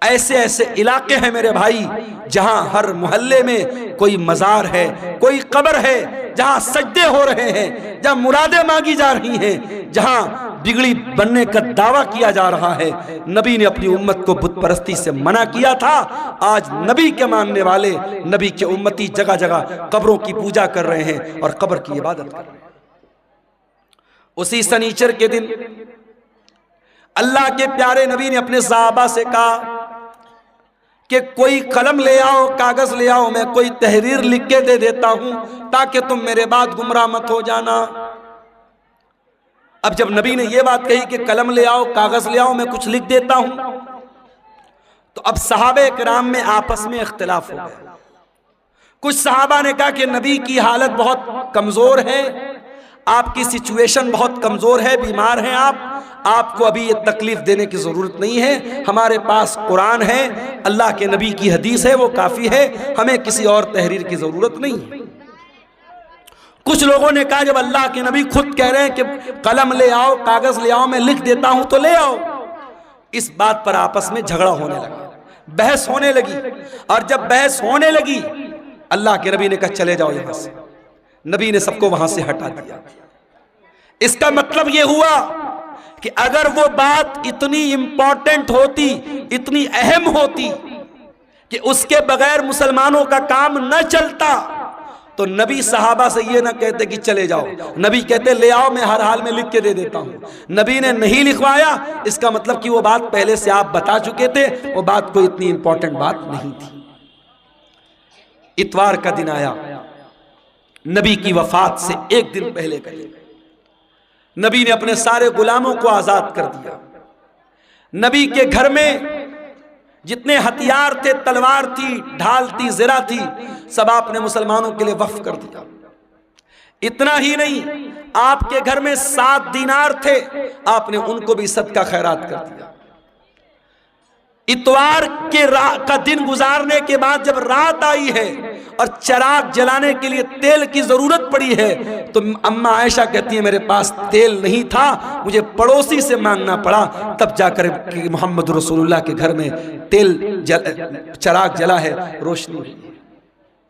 ऐसे ऐसे इलाके हैं मेरे भाई जहां हर मोहल्ले में कोई मजार है, कोई कब्र है, जहां सजदे हो रहे हैं, जहां मुरादें मांगी जा रही हैं, जहां बिगड़ी बनने का दावा किया जा रहा है। नबी ने अपनी उम्मत को बुत परस्ती से मना किया था। आज नबी के मानने वाले, नबी के उम्मती जगह जगह कब्रों की पूजा कर रहे हैं और कब्र की इबादत कर रहे हैं। उसी शनीचर के दिन अल्लाह के प्यारे नबी ने अपने सहाबा से कहा कि कोई कलम ले आओ, कागज ले आओ, मैं कोई तहरीर लिख के दे देता हूं ताकि तुम मेरे बाद गुमराह मत हो जाना। अब जब नबी ने यह बात कही कि कलम ले आओ, कागज ले आओ, मैं कुछ लिख देता हूं, तो अब सहाबे किराम में आपस में इख्तिलाफ हो गया। कुछ सहाबा ने कहा कि नबी की हालत बहुत कमजोर है, आपकी सिचुएशन बहुत कमजोर है, बीमार हैं आपको अभी ये तकलीफ देने की जरूरत नहीं है, हमारे पास कुरान है, अल्लाह के नबी की हदीस है, वो काफी है, हमें किसी और तहरीर की जरूरत नहीं है। कुछ लोगों ने कहा जब अल्लाह के नबी खुद कह रहे हैं कि कलम ले आओ, कागज ले आओ, मैं लिख देता हूं तो ले आओ। इस बात पर आपस में झगड़ा होने लगा, बहस होने लगी, और जब बहस होने लगी अल्लाह के नबी ने कहा चले जाओ यहां से। नबी ने सबको वहां से हटा दिया। इसका मतलब यह हुआ कि अगर वो बात इतनी इंपॉर्टेंट होती, इतनी अहम होती कि उसके बगैर मुसलमानों का काम न चलता, तो नबी सहाबा से ये ना कहते कि चले जाओ, नबी कहते ले आओ, मैं हर हाल में लिख के दे देता हूं। नबी ने नहीं लिखवाया, इसका मतलब कि वो बात पहले से आप बता चुके थे, वो बात कोई इतनी इंपॉर्टेंट बात नहीं थी। इतवार का दिन आया, नबी की वफात से एक दिन पहले का दिन। नबी ने अपने सारे गुलामों को आजाद कर दिया। नबी के घर में जितने हथियार थे, तलवार थी, ढाल थी, ज़रा थी, सब आपने मुसलमानों के लिए वक्फ कर दिया। इतना ही नहीं, आपके घर में 7 दीनार थे, आपने उनको भी सदका खैरात कर दिया। इतवार के का दिन गुजारने के बाद जब रात आई है और चिराग जलाने के लिए तेल की जरूरत पड़ी है, तो अम्मा आयशा कहती है मेरे पास तेल नहीं था, मुझे पड़ोसी से मांगना पड़ा, तब जाकर मोहम्मद रसूलुल्लाह के घर में चिराग जला है, रोशनी हुई है।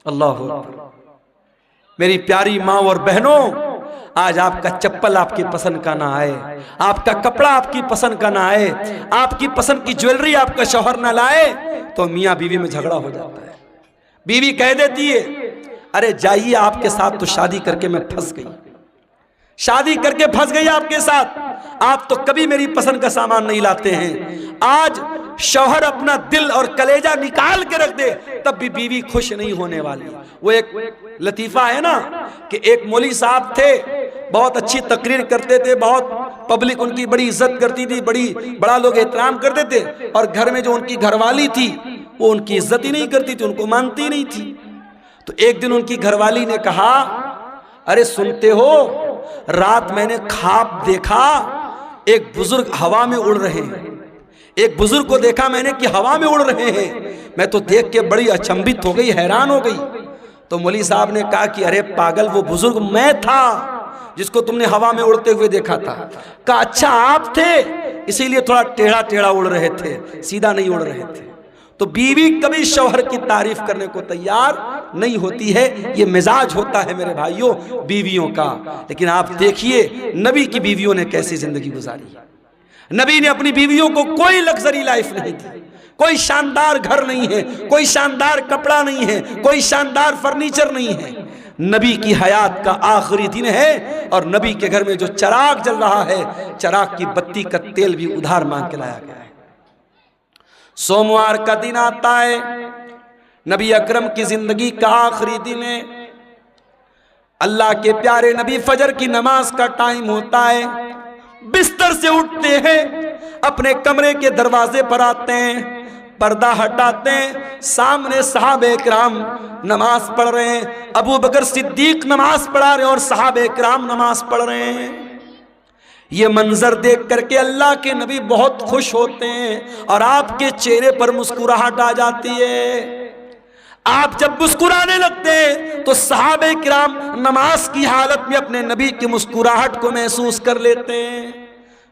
अल्लाह अकबर। मेरी प्यारी माँ और बहनों, आज आपका चप्पल आपकी पसंद का ना आए, आपका कपड़ा आपकी पसंद का ना आए, आपकी पसंद की ज्वेलरी आपका शौहर ना लाए, तो मियाँ बीवी में झगड़ा हो जाता है। बीवी कह देती है अरे जाइए, आपके साथ तो शादी करके मैं फंस गई, शादी करके फंस गई आपके साथ, आप तो कभी मेरी पसंद का सामान नहीं लाते हैं। आज शौहर अपना दिल और कलेजा निकाल के रख दे, तब भी बीवी खुश नहीं होने वाली। वो एक लतीफा है ना कि एक मौली साहब थे, बहुत अच्छी तकरीर करते थे, बहुत पब्लिक उनकी बड़ी इज्जत करती थी, बड़ा लोग एहतराम करते थे, और घर में जो उनकी घरवाली थी वो उनकी इज्जत ही नहीं करती थी, उनको मानती नहीं थी। तो एक दिन उनकी घरवाली ने कहा अरे सुनते हो, रात मैंने ख्वाब देखा एक बुजुर्ग हवा में उड़ रहे हैं, एक बुजुर्ग को देखा मैंने कि हवा में उड़ रहे हैं, मैं तो देख के बड़ी अचंभित हो गई, हैरान हो गई। तो मौली साहब ने कहा कि अरे पागल, वो बुजुर्ग मैं था जिसको तुमने हवा में उड़ते हुए देखा था। कहा अच्छा आप थे, इसीलिए थोड़ा टेढ़ा टेढ़ा उड़ रहे थे, सीधा नहीं उड़ रहे थे। तो बीवी कभी शौहर की तारीफ करने को तैयार नहीं होती है, ये मिजाज होता है मेरे भाइयों बीवियों का। लेकिन आप देखिए नबी की बीवियों ने कैसी जिंदगी गुजारी। नबी ने अपनी बीवियों को कोई लग्जरी लाइफ नहीं दी, कोई शानदार घर नहीं है, कोई शानदार कपड़ा नहीं है, कोई शानदार फर्नीचर नहीं है। नबी की हयात का आखिरी दिन है और नबी के घर में जो चिराग जल रहा है, चिराग की बत्ती का तेल भी उधार मांग के लाया गया है। सोमवार का दिन आता है, नबी अकरम की जिंदगी का आखिरी दिन है। अल्लाह के प्यारे नबी फजर की नमाज का टाइम होता है, बिस्तर से उठते हैं, अपने कमरे के दरवाजे पर आते हैं, पर्दा हटाते हैं, सामने सहाबे किराम नमाज पढ़ रहे हैं, अबू बकर सिद्दीक नमाज पढ़ा रहे हैं और सहाबे किराम नमाज पढ़ रहे हैं। ये मंजर देख करके अल्लाह के नबी बहुत खुश होते हैं और आपके चेहरे पर मुस्कुराहट आ जाती है। आप जब मुस्कुराने लगते हैं तो सहाबे किराम नमाज की हालत में अपने नबी की मुस्कुराहट को महसूस कर लेते हैं।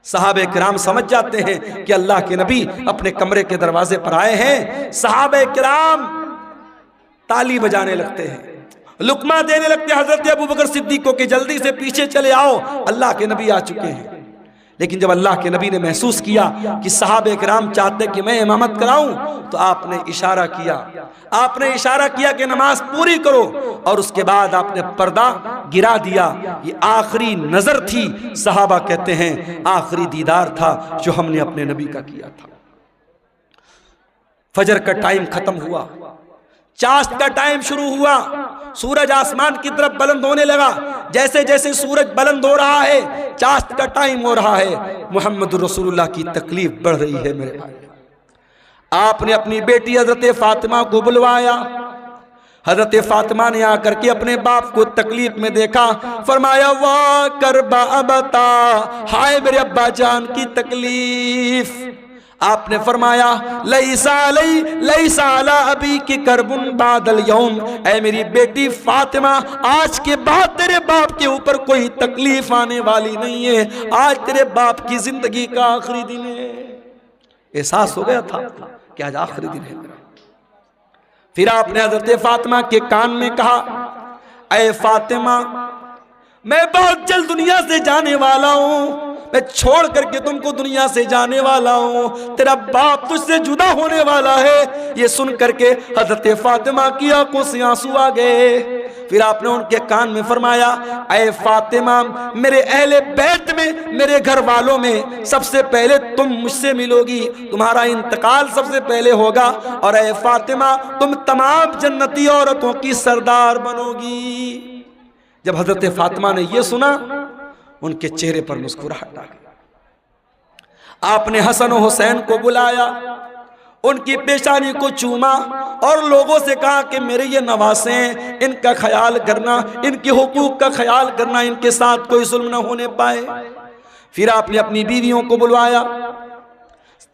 सहाबे किराम समझ जाते हैं कि अल्लाह के नबी अपने कमरे के दरवाजे पर आए हैं। सहाबे किराम ताली बजाने लगते हैं, लुकमा देने लगते हैं हजरत अबू बकर सिद्दीक को कि जल्दी से पीछे चले आओ, अल्लाह के नबी आ चुके हैं। लेकिन जब अल्लाह के नबी ने महसूस किया कि सहाबे किराम चाहते कि मैं इमामत कराऊं, तो आपने इशारा किया कि नमाज पूरी करो, और उसके बाद आपने पर्दा गिरा दिया। ये आखिरी नजर थी, सहाबा कहते हैं आखिरी दीदार था जो हमने अपने नबी का किया था। फजर का टाइम खत्म हुआ, चाश्त का टाइम शुरू हुआ, सूरज आसमान की तरफ बुलंद होने लगा। जैसे जैसे सूरज बुलंद हो रहा है, चाश्त का टाइम हो रहा है, मोहम्मद रसूलुल्लाह की तकलीफ बढ़ रही है। मेरे भाई, आपने अपनी बेटी हजरत फातिमा को बुलवाया। हजरत फातिमा ने आकर के अपने बाप को तकलीफ में देखा, फरमाया वाह करबा अबता, हाय मेरे अब्बा जान की तकलीफ। आपने फरमाया लईसा अला अबी की करबुन बादल यौम, ऐ मेरी बेटी फातिमा, आज के बाद तेरे बाप के ऊपर कोई तकलीफ आने वाली नहीं है, आज तेरे बाप की जिंदगी का आखिरी दिन है। एहसास हो गया था कि आज आखिरी दिन है। फिर आपने हजरत फातिमा के कान में कहा, ऐ फातिमा, मैं बहुत जल्द दुनिया से जाने वाला हूं, मैं छोड़ करके तुमको दुनिया से जाने वाला हूं, तेरा बाप तुझसे जुदा होने वाला है। ये सुन करके हजरत फातिमा की आंखों से आंसू आ गए। फिर आपने उनके कान में फरमाया, ऐ फातिमा, मेरे अहले बैत में, मेरे घर वालों में सबसे पहले तुम मुझसे मिलोगी, तुम्हारा इंतकाल सबसे पहले होगा, और ऐ फातिमा, तुम तमाम जन्नती औरतों की सरदार बनोगी। जब हजरत फातिमा ने यह सुना, उनके चेहरे पर मुस्कुराहट आ गई। आपने हसन और हुसैन को बुलाया, उनकी पेशानी को चूमा और लोगों से कहा कि मेरे ये नवासे हैं, इनका ख्याल करना, इनके हुकूक का ख्याल करना, इनके साथ कोई जुल्म न होने पाए। फिर आपने अपनी बीवियों को बुलवाया,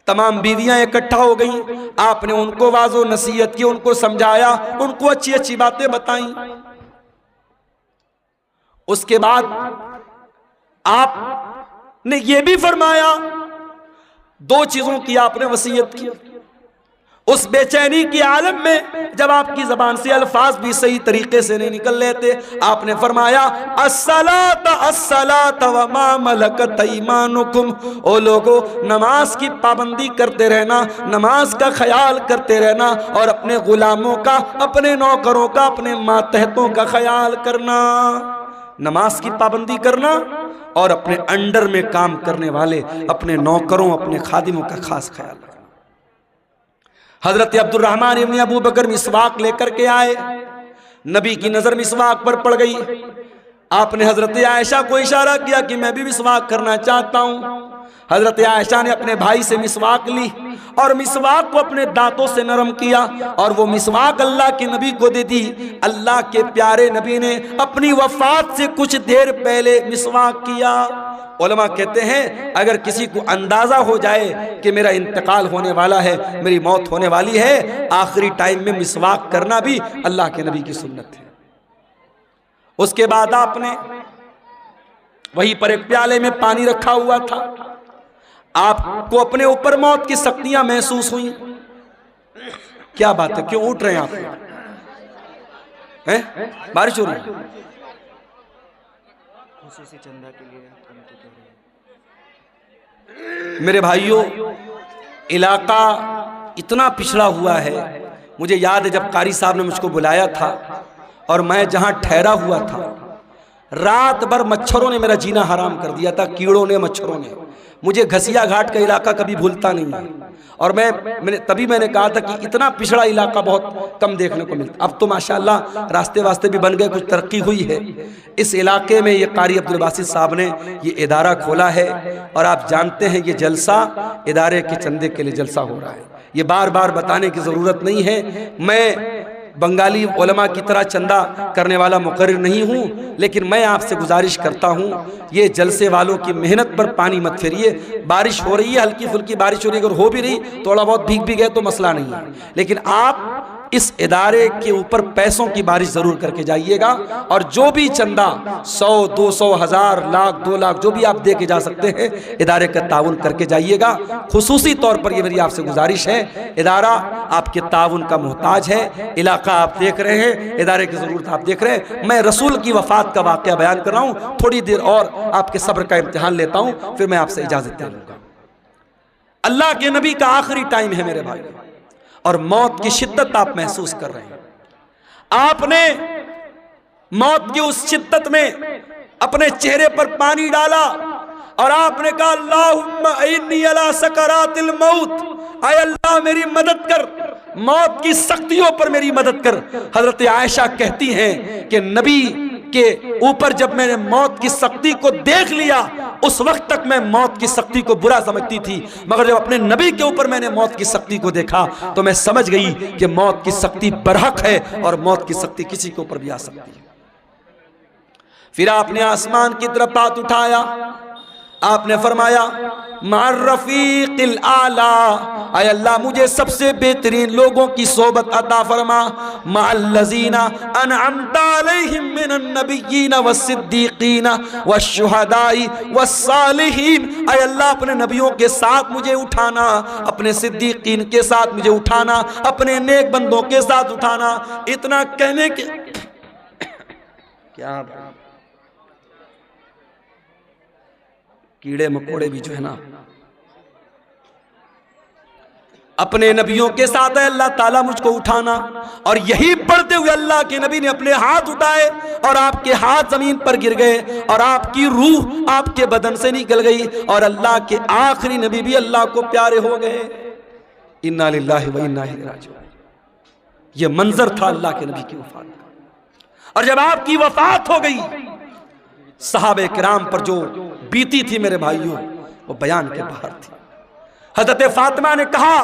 तमाम बीवियां इकट्ठा हो गईं। आपने उनको वाज़ो नसीहत की, उनको समझाया, उनको अच्छी अच्छी बातें बताई। उसके बाद आपने ये भी फरमाया, दो चीजों की आपने वसीयत की। उस बेचैनी के आलम में जब आपकी जबान से अल्फाज भी सही तरीके से नहीं निकल लेते, आपने फरमाया अस्सलात अस्सलात व मा मलकत ईमानुकुम, ओ लोगो, नमाज की पाबंदी करते रहना, नमाज का ख्याल करते रहना, और अपने गुलामों का, अपने नौकरों का, अपने मातहतों का ख्याल करना। नमाज की पाबंदी करना और अपने अंडर में काम करने वाले अपने नौकरों, अपने खादिमों का खास ख्याल रखना। हजरत अब्दुर्रहमान इब्न अबू बकर मिसवाक लेकर के आए, नबी की नजर मिसवाक पर पड़ गई। आपने हजरत आयशा को इशारा किया कि मैं भी मिसवाक करना चाहता हूं। हजरत आयशा ने अपने भाई से मिसवाक ली और मिसवाक को अपने दांतों से नरम किया और वो मिसवाक अल्लाह के नबी को दे दी। अल्लाह के प्यारे नबी ने अपनी वफात से कुछ देर पहले मिसवाक किया। उलमा कहते हैं अगर किसी को अंदाजा हो जाए कि मेरा इंतकाल होने वाला है, मेरी मौत होने वाली है, आखिरी टाइम में मिसवाक करना भी अल्लाह के नबी की सुन्नत है। उसके बाद आपने वहीं पर एक प्याले में पानी रखा हुआ था। आपको अपने ऊपर मौत की सख्तियां महसूस हुई। क्या बात है, क्यों उठ रहे हैं आप? बारिश हो रही है? चंदा के लिए मेरे भाइयों, इलाका इतना पिछड़ा हुआ है। मुझे याद है जब कारी साहब ने मुझको बुलाया था और मैं जहां ठहरा हुआ था, रात भर मच्छरों ने मेरा जीना हराम कर दिया था, कीड़ों ने, मच्छरों ने। मुझे घसिया घाट का इलाका कभी भूलता नहीं है। और मैंने कहा था कि इतना पिछड़ा इलाका बहुत कम देखने को मिलता। अब तो माशाअल्लाह रास्ते वास्ते भी बन गए, कुछ तरक्की हुई है। इस इलाके में ये कारी अब्दुल बासित साहब ने ये इदारा खोला है और आप जानते हैं ये जलसा इदारे के चंदे के लिए जलसा हो रहा है। ये बार बार बताने की ज़रूरत नहीं है। मैं बंगाली उलमा की तरह चंदा करने वाला मुकर्रिर नहीं हूँ, लेकिन मैं आपसे गुजारिश करता हूँ, ये जलसे वालों की मेहनत पर पानी मत फेरिए। बारिश हो रही है, हल्की फुल्की बारिश हो रही है, अगर हो भी रही थोड़ा बहुत भीग भी गए तो मसला नहीं है, लेकिन आप इस इदारे के ऊपर पैसों की बारिश ज़रूर करके जाइएगा। और जो भी चंदा 100, 200, 1000, लाख, 2 लाख जो भी आप दे के जा सकते हैं, इदारे का ताउन करके जाइएगा। खुसूसी तौर पर ये मेरी आपसे गुजारिश है, इदारा आपके ताउन का मोहताज है। इलाका आप देख रहे हैं, इदारे की ज़रूरत आप देख रहे हैं। मैं रसूल की वफ़ात का वाक़या बयान कर रहा हूँ, थोड़ी देर और आपके सब्र का इम्तिहान लेता हूँ, फिर मैं आपसे इजाज़त दे लूँगा। अल्लाह के नबी का आखिरी टाइम है मेरे भाई, और मौत की शिद्दत आप महसूस कर रहे हैं। आपने मौत की उस शिद्दत में अपने चेहरे पर पानी डाला और आपने कहा, अल्लाहुम्मा इन्नी अला सकरातिल मौत, आय अल्लाह मेरी मदद कर, मौत की सख्तियों पर मेरी मदद कर। हजरत आयशा कहती हैं कि नबी के ऊपर जब मैंने मौत की सख्ती को देख लिया, उस वक्त तक मैं मौत की सख्ती को बुरा समझती थी, मगर जब अपने नबी के ऊपर मैंने मौत की सख्ती को देखा तो मैं समझ गई कि मौत की सख्ती बरहक है और मौत की सख्ती किसी के ऊपर भी आ सकती है। फिर आपने आसमान की तरफ हाथ उठाया, आपने फरमाया, मार रफीक़िल आला, आय अल्लाह मुझे सबसे बेहतरीन लोगों की सोबत अता फरमा, मअल्लज़ीना अनअमता अलैहिम मिनन नबिय्यीन वस्सिद्दीक़ीन वश्शुहदाई वस्सालिहीन। आय अल्लाह अपने नबियों के साथ मुझे उठाना, अपने सिद्दीक़ीन के साथ मुझे उठाना, अपने नेक बंदों के साथ उठाना। इतना कहने के क्या कीड़े मकोड़े भी जो है ना, अपने नबियों के साथ है अल्लाह ताला मुझको उठाना। और यही पढ़ते हुए अल्लाह के नबी ने अपने हाथ उठाए और आपके हाथ जमीन पर गिर गए और आपकी रूह आपके बदन से निकल गई और अल्लाह के आखिरी नबी भी अल्लाह को प्यारे हो गए। इन्ना लिल्लाहि व इन्ना इलैहि राजिऊन। ये मंजर था अल्लाह के नबी की वफात का। और जब आपकी वफात हो गई, सहाबे किराम पर जो बीती थी मेरे भाइयों, वो बयान के बाहर थी। हजरत फातिमा ने कहा,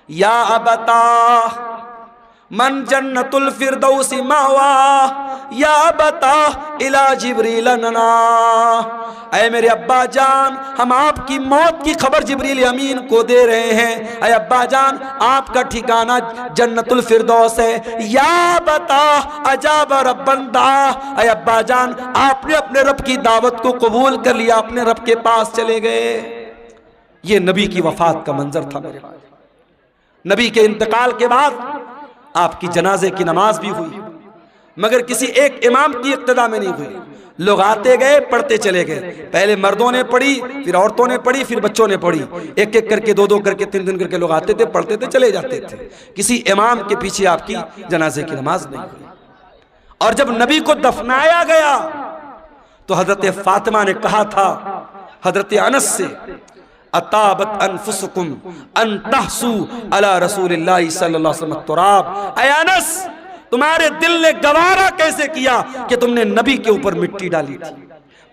या अबता मन जन्नतुल फिरदौसी मावा, या अबता इला जिब्रील नना। ऐ मेरे अब्बा जान, हम आपकी मौत की खबर जिब्रील अमीन को दे रहे हैं। ऐ अब्बा जान, आपका ठिकाना जन्नतुल फिरदौस है। या बता अजाब रब्बंदा, ऐ अब्बा जान आपने अपने रब की दावत को कबूल कर लिया, अपने रब के पास चले गए। ये नबी की वफात का मंजर था मेरे भाई। नबी के इंतकाल के बाद आपकी जनाजे की नमाज भी हुई, मगर किसी एक इमाम की इक्तदा में नहीं हुई। लोग आते गए, पढ़ते चले गए। पहले मर्दों ने पढ़ी, फिर औरतों ने पढ़ी, फिर बच्चों ने पढ़ी। एक एक करके, 2-2 करके, 3-3 करके लोग आते थे, पढ़ते थे, चले जाते थे। किसी इमाम के पीछे आपकी जनाजे की नमाज नहीं हुई। और जब नबी को दफनाया गया तो हजरत फातिमा ने कहा था हजरत अनस से, अताबत अनफुसुकुम अन तहसु अला रसूलिल्लाहि सल्लल्लाहु अलैहि वसल्लम तुराब। ऐ अनस, तुम्हारे दिल ने गवारा कैसे किया कि तुमने नबी के ऊपर मिट्टी डाली थी।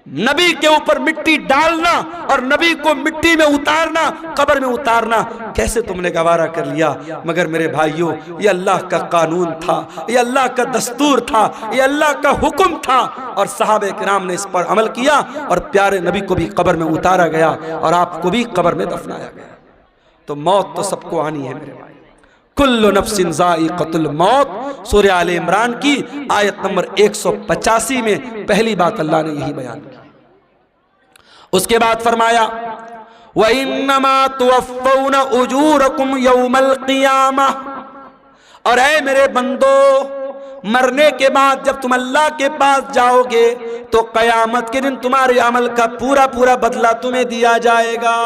नबी के ऊपर मिट्टी डालना और नबी को मिट्टी में उतारना, कब्र में उतारना, कैसे तुमने गवारा कर लिया। मगर मेरे भाइयों, ये अल्लाह का कानून था, ये अल्लाह का दस्तूर था, ये अल्लाह का हुक्म था और सहाबे किराम ने इस पर अमल किया और प्यारे नबी को भी कब्र में उतारा गया और आपको भी कब्र में दफनाया गया। तो मौत तो सबको आनी है मेरे भाई। कुल्लु नफ्सिन ज़ाइक़तुल मौत, सूरह आले इमरान की आयत नंबर 185 में पहली बात अल्लाह ने यही बयान की। उसके बाद फरमाया, व इन्नमा तुवफ़्फ़ौना उजूरकुम यौमल क़ियामह। और ऐ मेरे बंदो, मरने के बाद जब तुम अल्लाह के पास जाओगे तो क़यामत के दिन तुम्हारे अमल का पूरा पूरा बदला तुम्हें दिया जाएगा।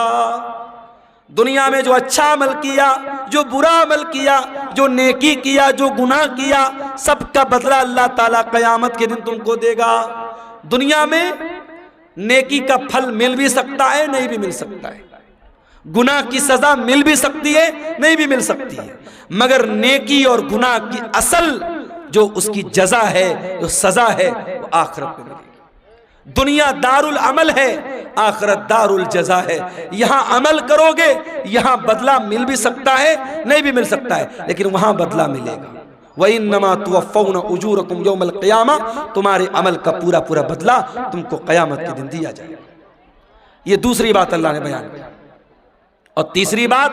दुनिया में जो अच्छा अमल किया, जो बुरा अमल किया, जो नेकी किया, जो गुनाह किया, सबका बदला अल्लाह ताला क़यामत के दिन तुमको देगा। दुनिया में नेकी का फल मिल भी सकता है, नहीं भी मिल सकता है। गुनाह की सजा मिल भी सकती है, नहीं भी मिल सकती है। मगर नेकी और गुनाह की असल जो उसकी जजा है, जो सजा है, वो आखिरत में मिलेगी। दुनिया दारुल अमल है, आखिरत दारुल जजा है। यहां अमल करोगे, यहां बदला मिल भी सकता है, नहीं भी मिल सकता है, लेकिन वहां बदला मिलेगा। वइन्नमा तुवफ़्फ़ौना उजूरकुम यौमल क़ियामा, तुम्हारे अमल का पूरा पूरा बदला तुमको क़यामत के दिन दिया जाएगा। ये दूसरी बात अल्लाह ने बयान की। और तीसरी बात,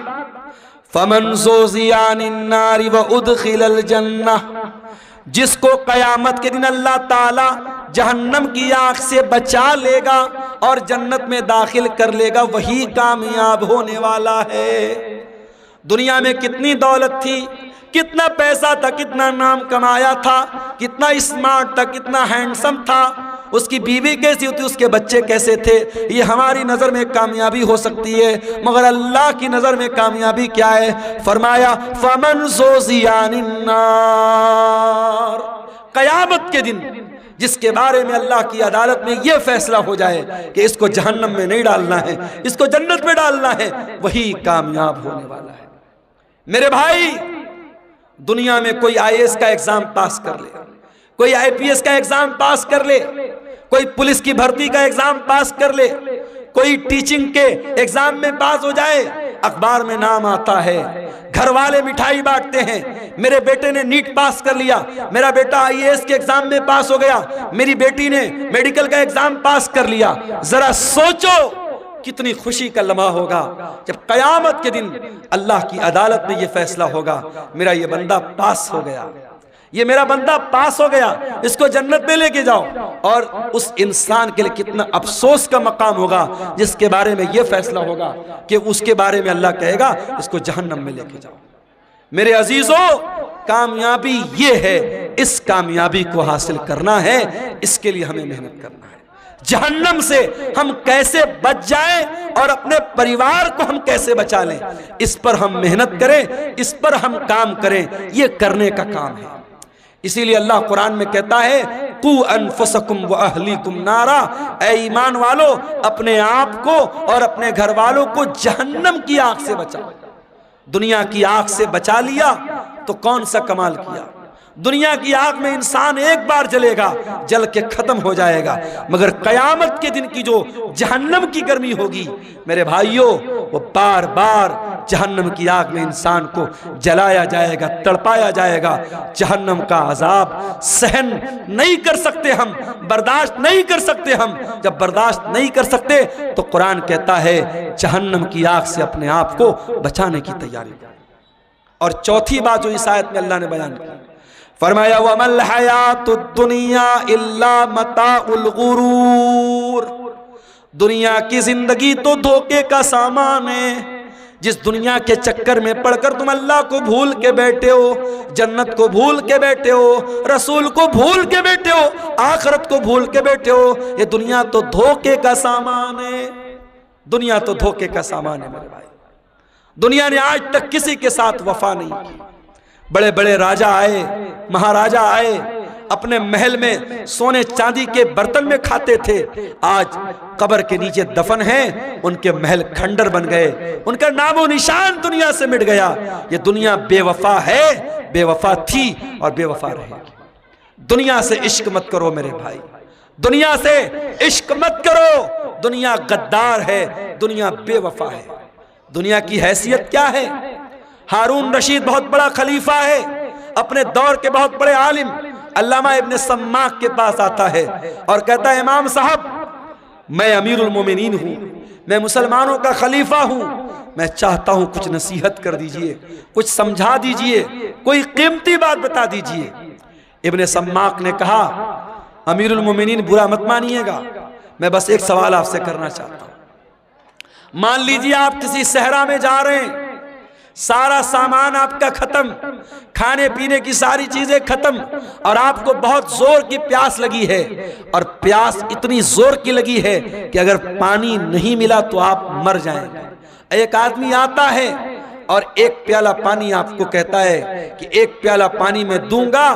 फमन ज़ुज़िया अनिन्नारि व उदखिलल जन्नह, जिसको क़यामत के दिन अल्लाह ताला जहन्नम की आग से बचा लेगा और जन्नत में दाखिल कर लेगा, वही कामयाब होने वाला है। दुनिया में कितनी दौलत थी, कितना पैसा था, कितना नाम कमाया था, कितना स्मार्ट था, कितना हैंडसम था, उसकी बीवी कैसी होती, उसके बच्चे कैसे थे, ये हमारी नज़र में कामयाबी हो सकती है, मगर अल्लाह की नज़र में कामयाबी क्या है? फरमाया फमन ज़ुज़िया अनिन्नार, क़यामत के दिन जिसके बारे में अल्लाह की अदालत में यह फैसला हो जाए कि इसको जहन्नम में नहीं डालना है, इसको जन्नत में डालना है, वही कामयाब होने वाला है। मेरे भाई, दुनिया में कोई IAS का एग्जाम पास कर ले, कोई IPS का एग्जाम पास कर ले, कोई पुलिस की भर्ती का एग्जाम पास कर ले, कोई टीचिंग के एग्जाम में पास हो जाए, अखबार में नाम आता है, घर वाले मिठाई बांटते हैं, मेरे बेटे ने नीट पास कर लिया, मेरा बेटा IAS के एग्जाम में पास हो गया, मेरी बेटी ने मेडिकल का एग्जाम पास कर लिया। जरा सोचो कितनी खुशी का लम्हा होगा जब क़यामत के दिन अल्लाह की अदालत में यह फैसला होगा, मेरा ये बंदा पास हो गया, ये मेरा बंदा पास हो गया, इसको जन्नत में लेके जाओ। और उस इंसान के लिए कितना अफसोस का मकाम होगा जिसके बारे में यह फैसला होगा कि उसके बारे में अल्लाह कहेगा इसको जहन्नम में लेके जाओ। मेरे अजीजों, कामयाबी ये है, इस कामयाबी को हासिल करना है, इसके लिए हमें मेहनत करना है। जहन्नम से हम कैसे बच जाएं और अपने परिवार को हम कैसे बचा लें, इस पर हम मेहनत करें, इस पर हम काम करें, ये करने का काम है। इसीलिए अल्लाह कुरान में कहता है, कू अनफुसकुम व अहलीकुम नारा, ऐ ईमान वालो, अपने आप को और अपने घर वालों को जहन्नम की आग से बचाओ। दुनिया की आग से बचा लिया तो कौन सा कमाल किया। दुनिया की आग में इंसान एक बार जलेगा, जल के खत्म हो जाएगा, मगर कयामत के दिन की जो जहन्नम की गर्मी होगी मेरे भाइयों, वो बार बार जहन्नम की आग में इंसान को जलाया जाएगा, तड़पाया जाएगा। जहन्नम का अजाब सहन नहीं कर सकते हम, बर्दाश्त नहीं कर सकते हम। जब बर्दाश्त नहीं कर सकते तो कुरान कहता है जहन्नम की आग से अपने आप को बचाने की तैयारी। और चौथी बात जो इस आयत में अल्लाह ने बयान की, फरमाया वमल हयातुद दुनिया इल्ला मताउल गुरूर, दुनिया की जिंदगी तो धोखे का सामान है। जिस दुनिया के चक्कर में पड़कर तुम अल्लाह को भूल के बैठे हो, जन्नत को भूल के बैठे हो, रसूल को भूल के बैठे हो, आखिरत को भूल के बैठे हो, ये दुनिया तो धोखे का सामान है। दुनिया तो धोखे का सामान है मेरे भाई। दुनिया ने आज तक किसी के साथ वफा नहीं की। बड़े बड़े राजा आए, महाराजा आए, अपने महल में सोने चांदी के बर्तन में खाते थे, आज कब्र के नीचे दफन हैं, उनके महल खंडर बन गए, उनका नामो निशान दुनिया से मिट गया। ये दुनिया बेवफा है, बेवफा थी और बेवफा रहेगी। दुनिया से इश्क मत करो मेरे भाई, दुनिया से इश्क मत करो। दुनिया गद्दार है, दुनिया बेवफा है। दुनिया की हैसियत क्या है? हारून रशीद बहुत बड़ा खलीफा है, अपने दौर के बहुत बड़े आलिम अल्लामा इब्न सम्माक के पास आता है और कहता है, इमाम साहब, मैं अमीरुल मोमिनीन हूँ, मैं मुसलमानों का खलीफा हूँ, मैं चाहता हूँ कुछ नसीहत कर दीजिए, कुछ समझा दीजिए, कोई कीमती बात बता दीजिए। इब्न सम्माक ने कहा, अमीरुल मोमिनीन बुरा मत मानिएगा, मैं बस एक सवाल आपसे करना चाहता हूँ। मान लीजिए आप किसी सहरा में जा रहे हैं, सारा सामान आपका खत्म, खाने पीने की सारी चीजें खत्म, और आपको बहुत जोर की प्यास लगी है, और प्यास इतनी जोर की लगी है कि अगर पानी नहीं मिला तो आप मर जाएंगे। एक आदमी आता है और एक प्याला पानी आपको कहता है कि एक प्याला पानी मैं दूंगा,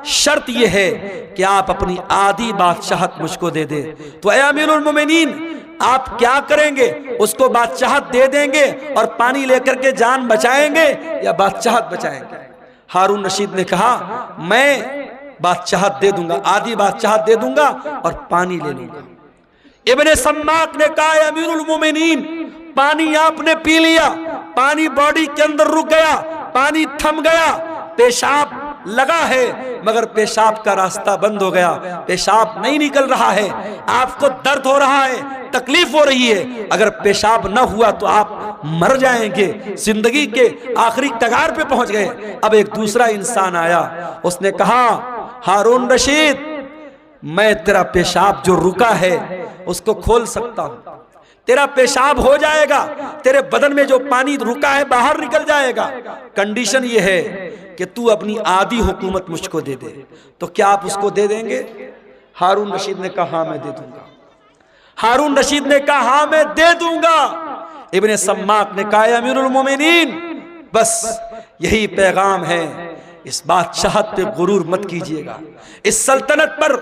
शर्त यह है कि आप अपनी आधी बादशाहत मुझको दे दे। तो ऐ अमीरुल मोमिनीन, आप क्या करेंगे? उसको बादशाहत दे देंगे और पानी लेकर के जान बचाएंगे या बादशाहत बचाएंगे? हारून रशीद ने कहा, मैं बादशाहत दे दूंगा, आधी बादशाहत दे दूंगा और पानी ले लूंगा। इब्ने सम्माक ने कहा, अमीरुल मोमिनीन, पानी आपने पी लिया, पानी बॉडी के अंदर रुक गया, पानी थम गया, पेशाब लगा है मगर पेशाब का रास्ता बंद हो गया, पेशाब नहीं निकल रहा है, आपको दर्द हो रहा है, तकलीफ हो रही है, अगर पेशाब न हुआ तो आप मर जाएंगे, जिंदगी के आखिरी कगार पे पहुंच गए। अब एक दूसरा इंसान आया, उसने कहा, हारून रशीद, मैं तेरा पेशाब जो रुका है उसको खोल सकता हूं, तेरा पेशाब हो जाएगा, तेरे बदन में जो पानी रुका है बाहर निकल जाएगा, कंडीशन ये है कि तू अपनी आधी हुकूमत मुझको दे दे। तो क्या आप उसको दे देंगे? हारून रशीद ने कहा, हाँ मैं दे दूंगा। हारून रशीद ने कहा, हाँ मैं दे दूंगा। इब्ने सम्माक ने कहा, अमीरुल मोमिनीन, बस यही पैगाम है, इस बादशाहत पे गुरूर मत कीजिएगा, इस सल्तनत पर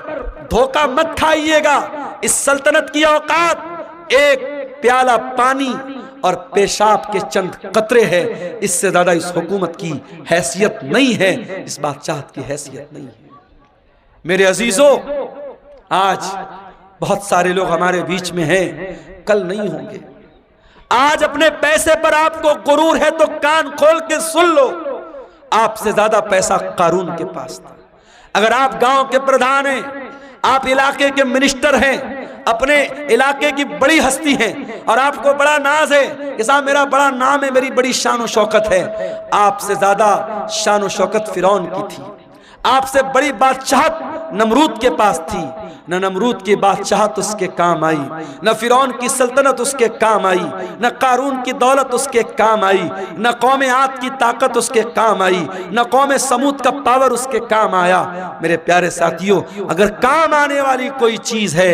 धोखा मत खाइएगा, इस सल्तनत की औकात एक प्याला पानी और पेशाब के चंद कतरे है, इससे ज्यादा इस हुकूमत की हैसियत नहीं है, इस बादशाहत की हैसियत नहीं है। मेरे अजीजों, आज बहुत सारे लोग हमारे बीच में हैं, कल नहीं होंगे। आज अपने पैसे पर आपको गुरूर है तो कान खोल के सुन लो, आपसे ज्यादा पैसा कारून के पास था। अगर आप गांव के प्रधान हैं, आप इलाके के मिनिस्टर हैं, अपने इलाके की बड़ी हस्ती हैं और आपको बड़ा नाज है कि साहब मेरा बड़ा नाम है, मेरी बड़ी शान और शौकत है, आपसे ज्यादा शान और शौकत फिरौन की थी, आपसे बड़ी बादशाहत नमरूद के पास थी, न नमरूद की बादशाहत उसके काम आई, न फिरौन की सल्तनत उसके काम आई, न कारून की दौलत उसके काम आई, न कौम आद की ताकत उसके काम आई, न कौम समूद का पावर उसके काम आया। मेरे प्यारे साथियों, अगर काम आने वाली कोई चीज है,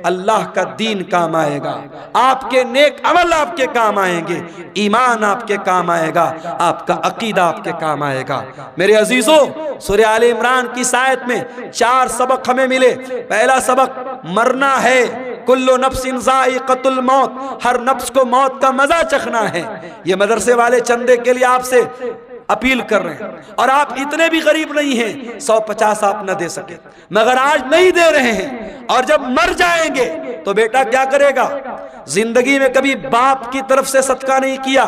अल्लाह का दीन काम आएगा, आपके नेक अमल आपके काम आएंगे, ईमान आपके काम आएगा, आपका अकीदा आपके काम आएगा। मेरे अजीजों, सूरह आले इमरान की आयत में 4 सबक हमें मिले। पहला सबक, मरना है, कुल्लु नफ्सिन ज़ाइक़तुल मौत, हर नफ्स को मौत का मजा चखना है। ये मदरसे वाले चंदे के लिए आपसे अपील कर रहे हैं, और आप इतने भी गरीब नहीं हैं 150 आप न दे सके, मगर आज नहीं दे रहे हैं, और जब मर जाएंगे तो बेटा क्या करेगा? जिंदगी में कभी बाप की तरफ से सदका नहीं किया,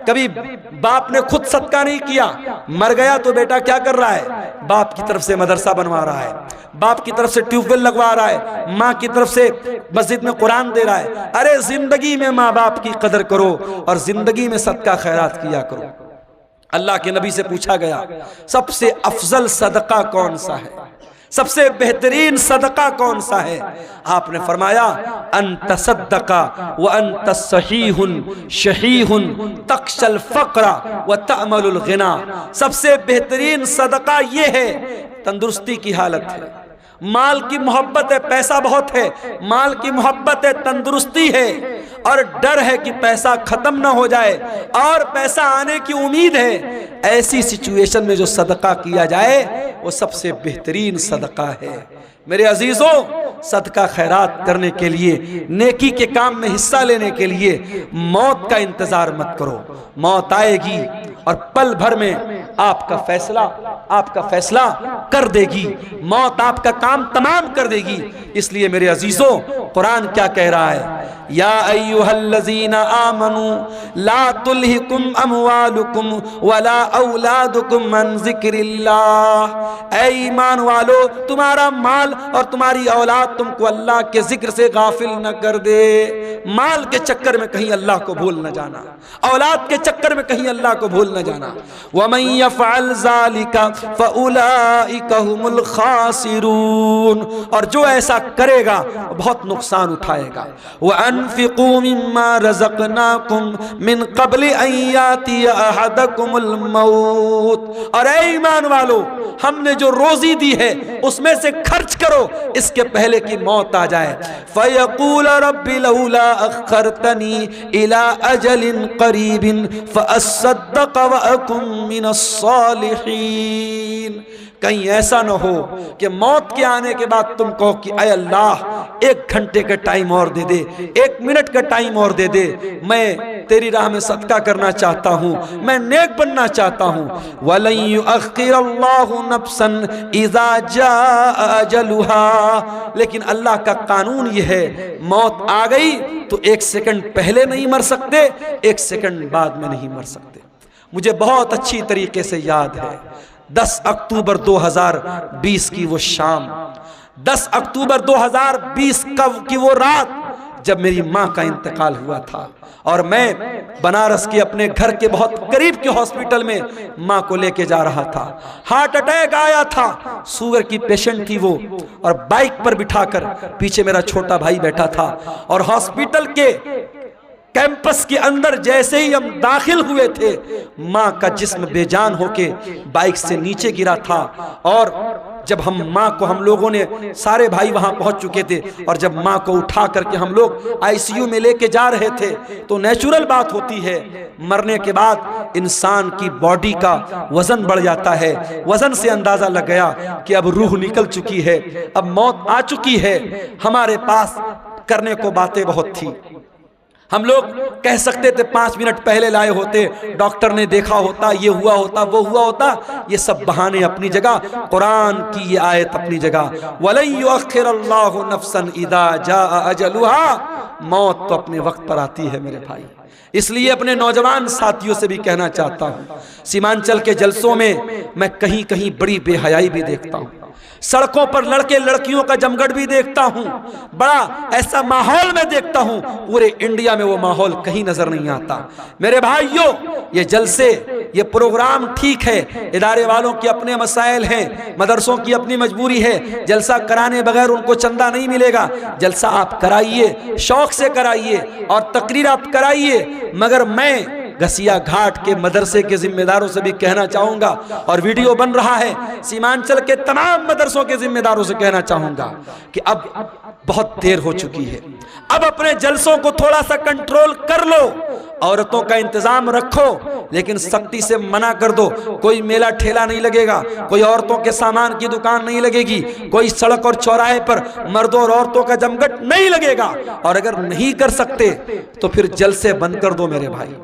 कभी बाप ने खुद सदका नहीं किया, मर गया तो बेटा क्या कर रहा है? बाप की तरफ से मदरसा बनवा रहा है, बाप की तरफ से ट्यूबवेल लगवा रहा है, माँ की तरफ से मस्जिद में कुरान दे रहा है। अरे जिंदगी में माँ बाप की कदर करो और जिंदगी में सदका खैरात किया करो। अल्लाह के नबी से पूछा गया, सबसे अफजल सदका कौन सा है, सबसे बेहतरीन सदका कौन सा है? आपने फरमाया, अंत सद्दका व अंत सहीहुन शहीहुन तक्शल फक्रा व तअमलुल गिना। सबसे बेहतरीन सदका ये है, तंदुरुस्ती की हालत है, माल की मोहब्बत है, पैसा बहुत है, माल की मोहब्बत है, तंदुरुस्ती है, और डर है कि पैसा खत्म ना हो जाए और पैसा आने की उम्मीद है। ऐसी सिचुएशन में जो सदका किया जाए वो सबसे बेहतरीन सदका है। मेरे अजीजों, सदका खैरात करने के लिए, नेकी के काम में हिस्सा लेने के लिए मौत का इंतजार मत करो। मौत आएगी और पल भर में आपका फैसला कर देगी, मौत आपका काम तमाम कर देगी। इसलिए मेरे अजीजों, कुरान क्या कह रहा है? या अय्युहल्लज़ीना आमनू ला तुल्हिकुम अमवालुकुम वला औलादुकुम अन ज़िक्रिल्लाह। ऐ ईमान वालो, तुम्हारा माल और तुम्हारी औलाद तुमको अल्लाह के जिक्र से गाफिल न कर दे। माल के चक्कर में कहीं अल्लाह को भूल न जाना, औलाद के चक्कर में कहीं अल्लाह को भूल न जाना। वमन यफ़अल ज़ालिका फ़उलाइका हुमुल ख़ासिरून। और जो ऐसा करेगा बहुत नुकसान उठाएगा। वअन्फ़िक़ू मिम्मा रज़क़नाकुम मिन क़ब्लि अन यातिया अहदकुमुल मौत। और ऐ ईमान वालो, हमने जो रोजी दी है उसमें से खर्च करो इसके पहले कि मौत आ जाए। फ़यक़ूल रब्बि लौला अख़्ख़रतनी इला अजलिन क़रीबिन फ़अस्सद्दक़ व अकुन मिनस्सालिहीन। कहीं ऐसा न हो कि मौत के आने के बाद तुम कहो कि अय अल्लाह 1 घंटे का टाइम और दे दे, 1 मिनट का टाइम और दे दे, मैं तेरी राह में सदका करना चाहता हूँ, मैं नेक बनना चाहता हूँ। वलन युअख्खिरल्लाहु नफ्सन इज़ा जाअ अजलुहा, लेकिन अल्लाह का कानून ये है, मौत आ गई तो 1 सेकंड पहले नहीं मर सकते, 1 सेकंड बाद में नहीं मर सकते। मुझे बहुत अच्छी तरीके से याद है 10 अक्टूबर 2020 की वो शाम, 10 अक्टूबर 2020 की वो रात जब मेरी माँ का इंतकाल हुआ था और मैं बनारस के अपने घर के बहुत करीब के हॉस्पिटल में माँ को लेके जा रहा था। हार्ट अटैक आया था, शुगर की पेशेंट थी वो, और बाइक पर बिठाकर पीछे मेरा छोटा भाई बैठा था। और हॉस्पिटल के कैंपस के अंदर जैसे ही हम दाखिल हुए थे, माँ का जिस्म बेजान होके बाइक से नीचे गिरा था। और जब हम लोगों ने सारे भाई वहां पहुंच चुके थे, और जब माँ को उठा करके हम लोग आईसीयू में लेके जा रहे थे, तो नेचुरल बात होती है, मरने के बाद इंसान की बॉडी का वजन बढ़ जाता है। वजन से अंदाजा लग गया कि अब रूह निकल चुकी है, अब मौत आ चुकी है। हमारे पास करने को बातें बहुत थी। हम लोग कह सकते थे 5 मिनट पहले लाए होते, डॉक्टर ने देखा होता, ये हुआ होता, वो हुआ होता। ये सब बहाने अपनी जगह, कुरान की ये आयत अपनी जगह। वलन युअख्खिरल्लाहु नफ्सन इज़ा जाअ अजलुहा, मौत तो अपने वक्त पर आती है मेरे भाई। इसलिए अपने नौजवान साथियों से भी कहना चाहता हूँ, सीमांचल के जलसों में मैं कहीं कहीं बड़ी बेहयाई भी देखता हूँ, सड़कों पर लड़के लड़कियों का जमघट भी देखता हूं, बड़ा ऐसा माहौल में देखता हूं, पूरे इंडिया में वो माहौल कहीं नजर नहीं आता। मेरे भाइयों, ये जलसे, ये प्रोग्राम ठीक है, इदारे वालों के अपने मसाइल हैं, मदरसों की अपनी मजबूरी है, जलसा कराने बगैर उनको चंदा नहीं मिलेगा। जलसा आप कराइए, शौक से कराइए और तकरीर आप कराइए, मगर मैं घसिया घाट के मदरसे के जिम्मेदारों से भी कहना चाहूंगा, और वीडियो बन रहा है, सीमांचल के तमाम मदरसों के जिम्मेदारों से कहना चाहूंगा कि अब बहुत देर हो चुकी है, अब अपने जलसों को थोड़ा सा कंट्रोल कर लो, औरतों का इंतजाम रखो, लेकिन सख्ती से मना कर दो। कोई मेला ठेला नहीं लगेगा, कोई औरतों के सामान की दुकान नहीं लगेगी, कोई सड़क और चौराहे पर मर्दों और औरतों का जमघट नहीं लगेगा। और अगर नहीं कर सकते तो फिर जलसे बंद कर दो मेरे भाई,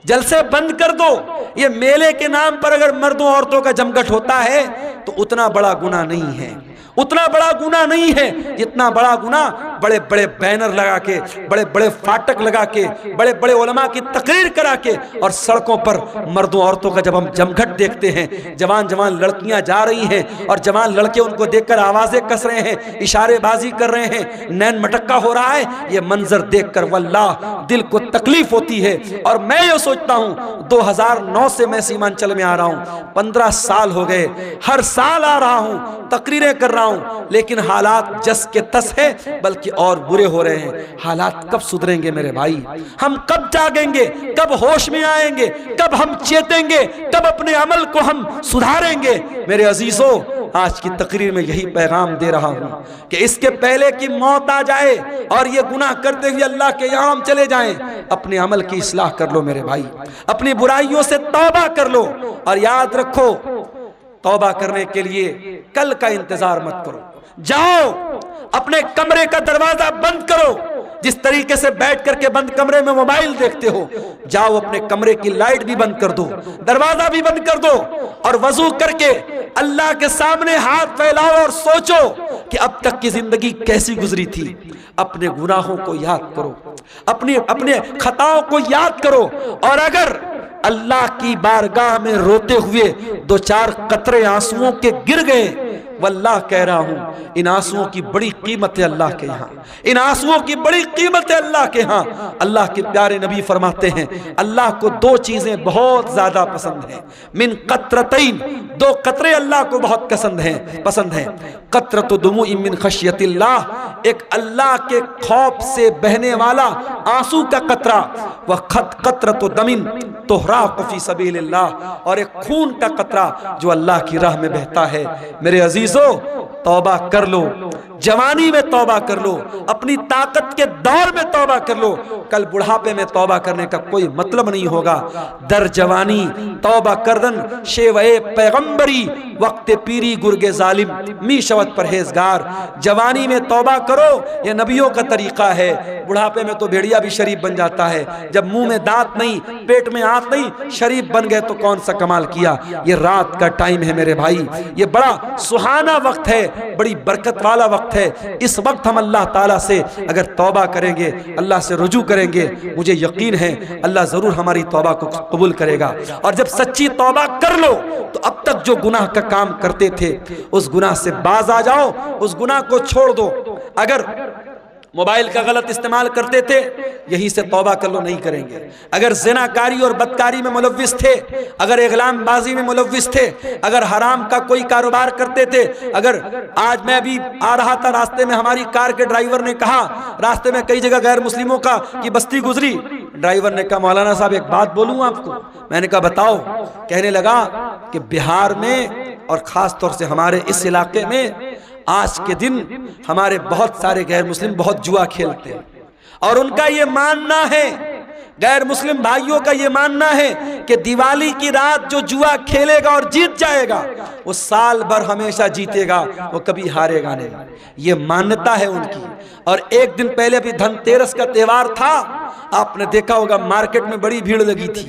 जलसे बंद कर दो। ये मेले के नाम पर अगर मर्दों औरतों का जमघट होता है तो उतना बड़ा गुनाह नहीं है, उतना बड़ा गुनाह नहीं है जितना बड़ा गुनाह बड़े बड़े बैनर लगा के, बड़े बड़े फाटक लगा के, बड़े बड़े उलमा की तकरीर करा के, और सड़कों पर मर्दों औरतों का जब हम जमघट देखते हैं, जवान जवान लड़कियां जा रही हैं और जवान लड़के उनको देखकर आवाजें कस रहे हैं, इशारेबाजी कर रहे हैं, नैन मटक्का हो रहा है, ये मंजर देखकर वल्लाह दिल को तकलीफ होती है। और मैं ये सोचता हूँ 2009 से मैं सीमांचल में आ रहा हूँ, 15 साल हो गए, हर साल आ रहा हूँ, तकरीरें कर रहा हूँ, लेकिन हालात जस के तस है, बल्कि और बुरे हो रहे हैं। हालात कब सुधरेंगे मेरे भाई? हम कब जागेंगे, कब होश में आएंगे, कब हम चेतेंगे, कब अपने अमल को हम सुधारेंगे? मेरे अजीजों, आज की तकरीर में यही पैगाम दे रहा हूं कि इसके पहले कि मौत आ जाए और ये गुनाह करते हुए अल्लाह के यहाँ हम चले जाएं, अपने अमल की इस्लाह कर लो मेरे भाई, अपनी बुराइयों से तौबा कर लो। और याद रखो, तौबा करने के लिए कल का इंतजार मत करो, जाओ अपने कमरे का दरवाजा बंद करो। जिस तरीके से बैठ करके बंद कमरे में मोबाइल देखते हो, जाओ अपने कमरे की लाइट भी बंद कर दो, दरवाजा भी बंद कर दो, और वजू करके अल्लाह के सामने हाथ फैलाओ और सोचो कि अब तक की जिंदगी कैसी गुजरी थी। अपने गुनाहों को याद करो, अपने खताओं को याद करो, और अगर अल्लाह की बारगाह में रोते हुए 2-4 कतरे आंसुओं के गिर गए, वल्लाह कह रहा हूं, इन आंसुओं की बड़ी कीमत है अल्लाह के यहाँ, इन आंसुओं की बड़ी कीमत है अल्लाह के यहाँ। अल्लाह के प्यारे नबी फरमाते हैं, अल्लाह को 2 चीजें बहुत ज्यादा पसंद हैं, मिन कतरतैन, 2 कतरे अल्लाह को बहुत पसंद हैं। कतरतु दुमूइन मिन खशियतिल्लाह, एक अल्लाह के खौफ से बहने वाला आंसू का कतरा, वह खत कतरा तो दमिन तोहरा फी सबीलिल्लाह, और एक खून का कतरा जो अल्लाह की राह में बहता है। मेरे अजीजों, तौबा कर लो, जवानी में तौबा कर लो, अपनी ताकत के दौर में तौबा कर लो। कल बुढ़ापे में तौबा करने का कोई मतलब नहीं होगा। दर जवानी तौबा करदन शेवे पैगंबरी, वक्त पीरी गुर्गे जालिम मी शवत परहेजगार। जवानी में तौबा करो, ये नबियों का तरीका है। बुढ़ापे में तो भेड़िया भी शरीफ बन जाता है। जब मुंह में दांत नहीं, पेट में आंत नहीं, शरीफ बन गए तो कौन सा कमाल किया। ये रात का टाइम है मेरे भाई, ये बड़ा सुहाना वक्त है, बड़ी बरकत वाला वक्त है। इस वक्त हम अल्लाह ताला से अगर तौबा करेंगे, अल्लाह से रुजू करेंगे, मुझे यकीन है अल्लाह जरूर हमारी तौबा को कबूल करेगा। और जब सच्ची तौबा कर लो तो अब तक जो गुनाह का काम करते थे उस गुनाह से बाज आ जाओ, उस गुनाह को छोड़ दो। अगर मोबाइल का गलत इस्तेमाल करते थे, यहीं से तौबा कर लो, नहीं करेंगे। अगर ज़िनाकारी और बदकारी में मुलव्विस थे, अगर इग़लामबाजी में मुलव्विस थे, अगर हराम का कोई कारोबार करते थे, अगर आज मैं भी आ रहा था, रास्ते में हमारी कार के ड्राइवर ने कहा, रास्ते में कई जगह गैर मुस्लिमों का की बस्ती गुजरी, ड्राइवर ने कहा मौलाना साहब एक बात बोलूँ आपको। मैंने कहा बताओ। कहने लगा कि बिहार में और ख़ास तौर से हमारे इस इलाके में आज के दिन हमारे बहुत सारे गैर मुस्लिम बहुत जुआ खेलते हैं, और उनका ये मानना है, गैर मुस्लिम भाइयों का ये मानना है कि दिवाली की रात जो जुआ खेलेगा और जीत जाएगा वो साल भर हमेशा जीतेगा, वो कभी हारेगा नहीं। ये मान्यता है उनकी। और एक दिन पहले भी धनतेरस का त्योहार था, आपने देखा होगा मार्केट में बड़ी भीड़ लगी थी,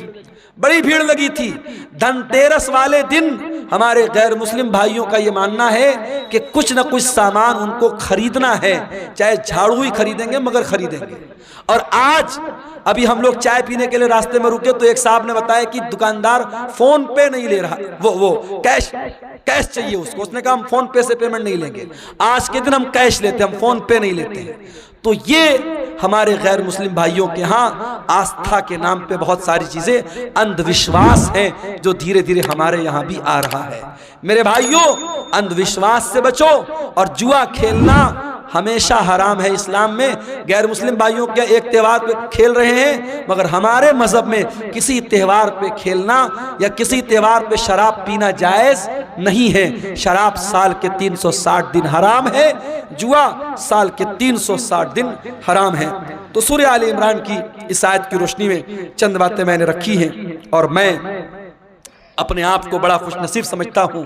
बड़ी भीड़ लगी थी। धनतेरस वाले दिन हमारे गैर मुस्लिम भाइयों का ये मानना है कि कुछ ना कुछ सामान उनको खरीदना है, चाहे झाड़ू ही खरीदेंगे मगर खरीदेंगे। और आज अभी हम लोग चाय पीने के लिए रास्ते में रुके तो एक साहब ने बताया कि दुकानदार फोन पे नहीं ले रहा, वो कैश चाहिए उसको। उसने कहा हम फोन पे से पेमेंट नहीं लेंगे, आज के दिन हम कैश लेते हैं, हम फोन पे नहीं लेते हैं। तो ये हमारे गैर मुस्लिम भाइयों के यहाँ आस्था के नाम पे बहुत सारी चीजें अंधविश्वास हैं जो धीरे धीरे हमारे यहाँ भी आ रहा है। मेरे भाइयों, अंधविश्वास से बचो। और जुआ खेलना हमेशा हराम है इस्लाम में। गैर मुस्लिम भाइयों के एक त्यौहार पे खेल रहे हैं, मगर हमारे मजहब में किसी त्यौहार पे खेलना या किसी त्यौहार पे शराब पीना जायज नहीं है। शराब साल के 360 दिन हराम है, जुआ साल के 360 दिन हराम है। तो सूरह आले इमरान की इस आयत की रोशनी में चंद बातें मैंने रखी हैं, और मैं अपने आप को बड़ा खुशनसीब समझता हूँ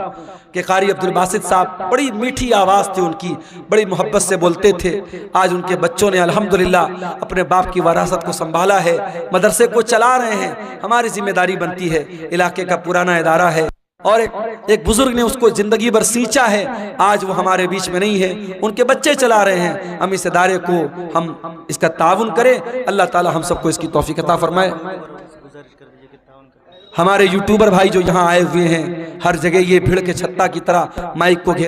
कि कारी अब्दुल बासित साहब, बड़ी मीठी आवाज़ थी उनकी, बड़ी मोहब्बत से बोलते थे। आज उनके बच्चों ने अल्हम्दुलिल्लाह अपने बाप की वरासत को संभाला है, मदरसे को चला रहे हैं। हमारी जिम्मेदारी बनती है, इलाके का पुराना इदारा है और एक बुजुर्ग ने उसको जिंदगी भर सींचा है, आज वो हमारे बीच में नहीं है, उनके बच्चे चला रहे हैं। हम इस इदारे को हम इसका ताउन करें। अल्लाह ताला हम सबको इसकी तौफीक अता फरमाए। हमारे यूट्यूबर भाई जो यहाँ आए हुए हैं, हर जगह ये भीड़ के छत्ता की तरह माइक को घेरे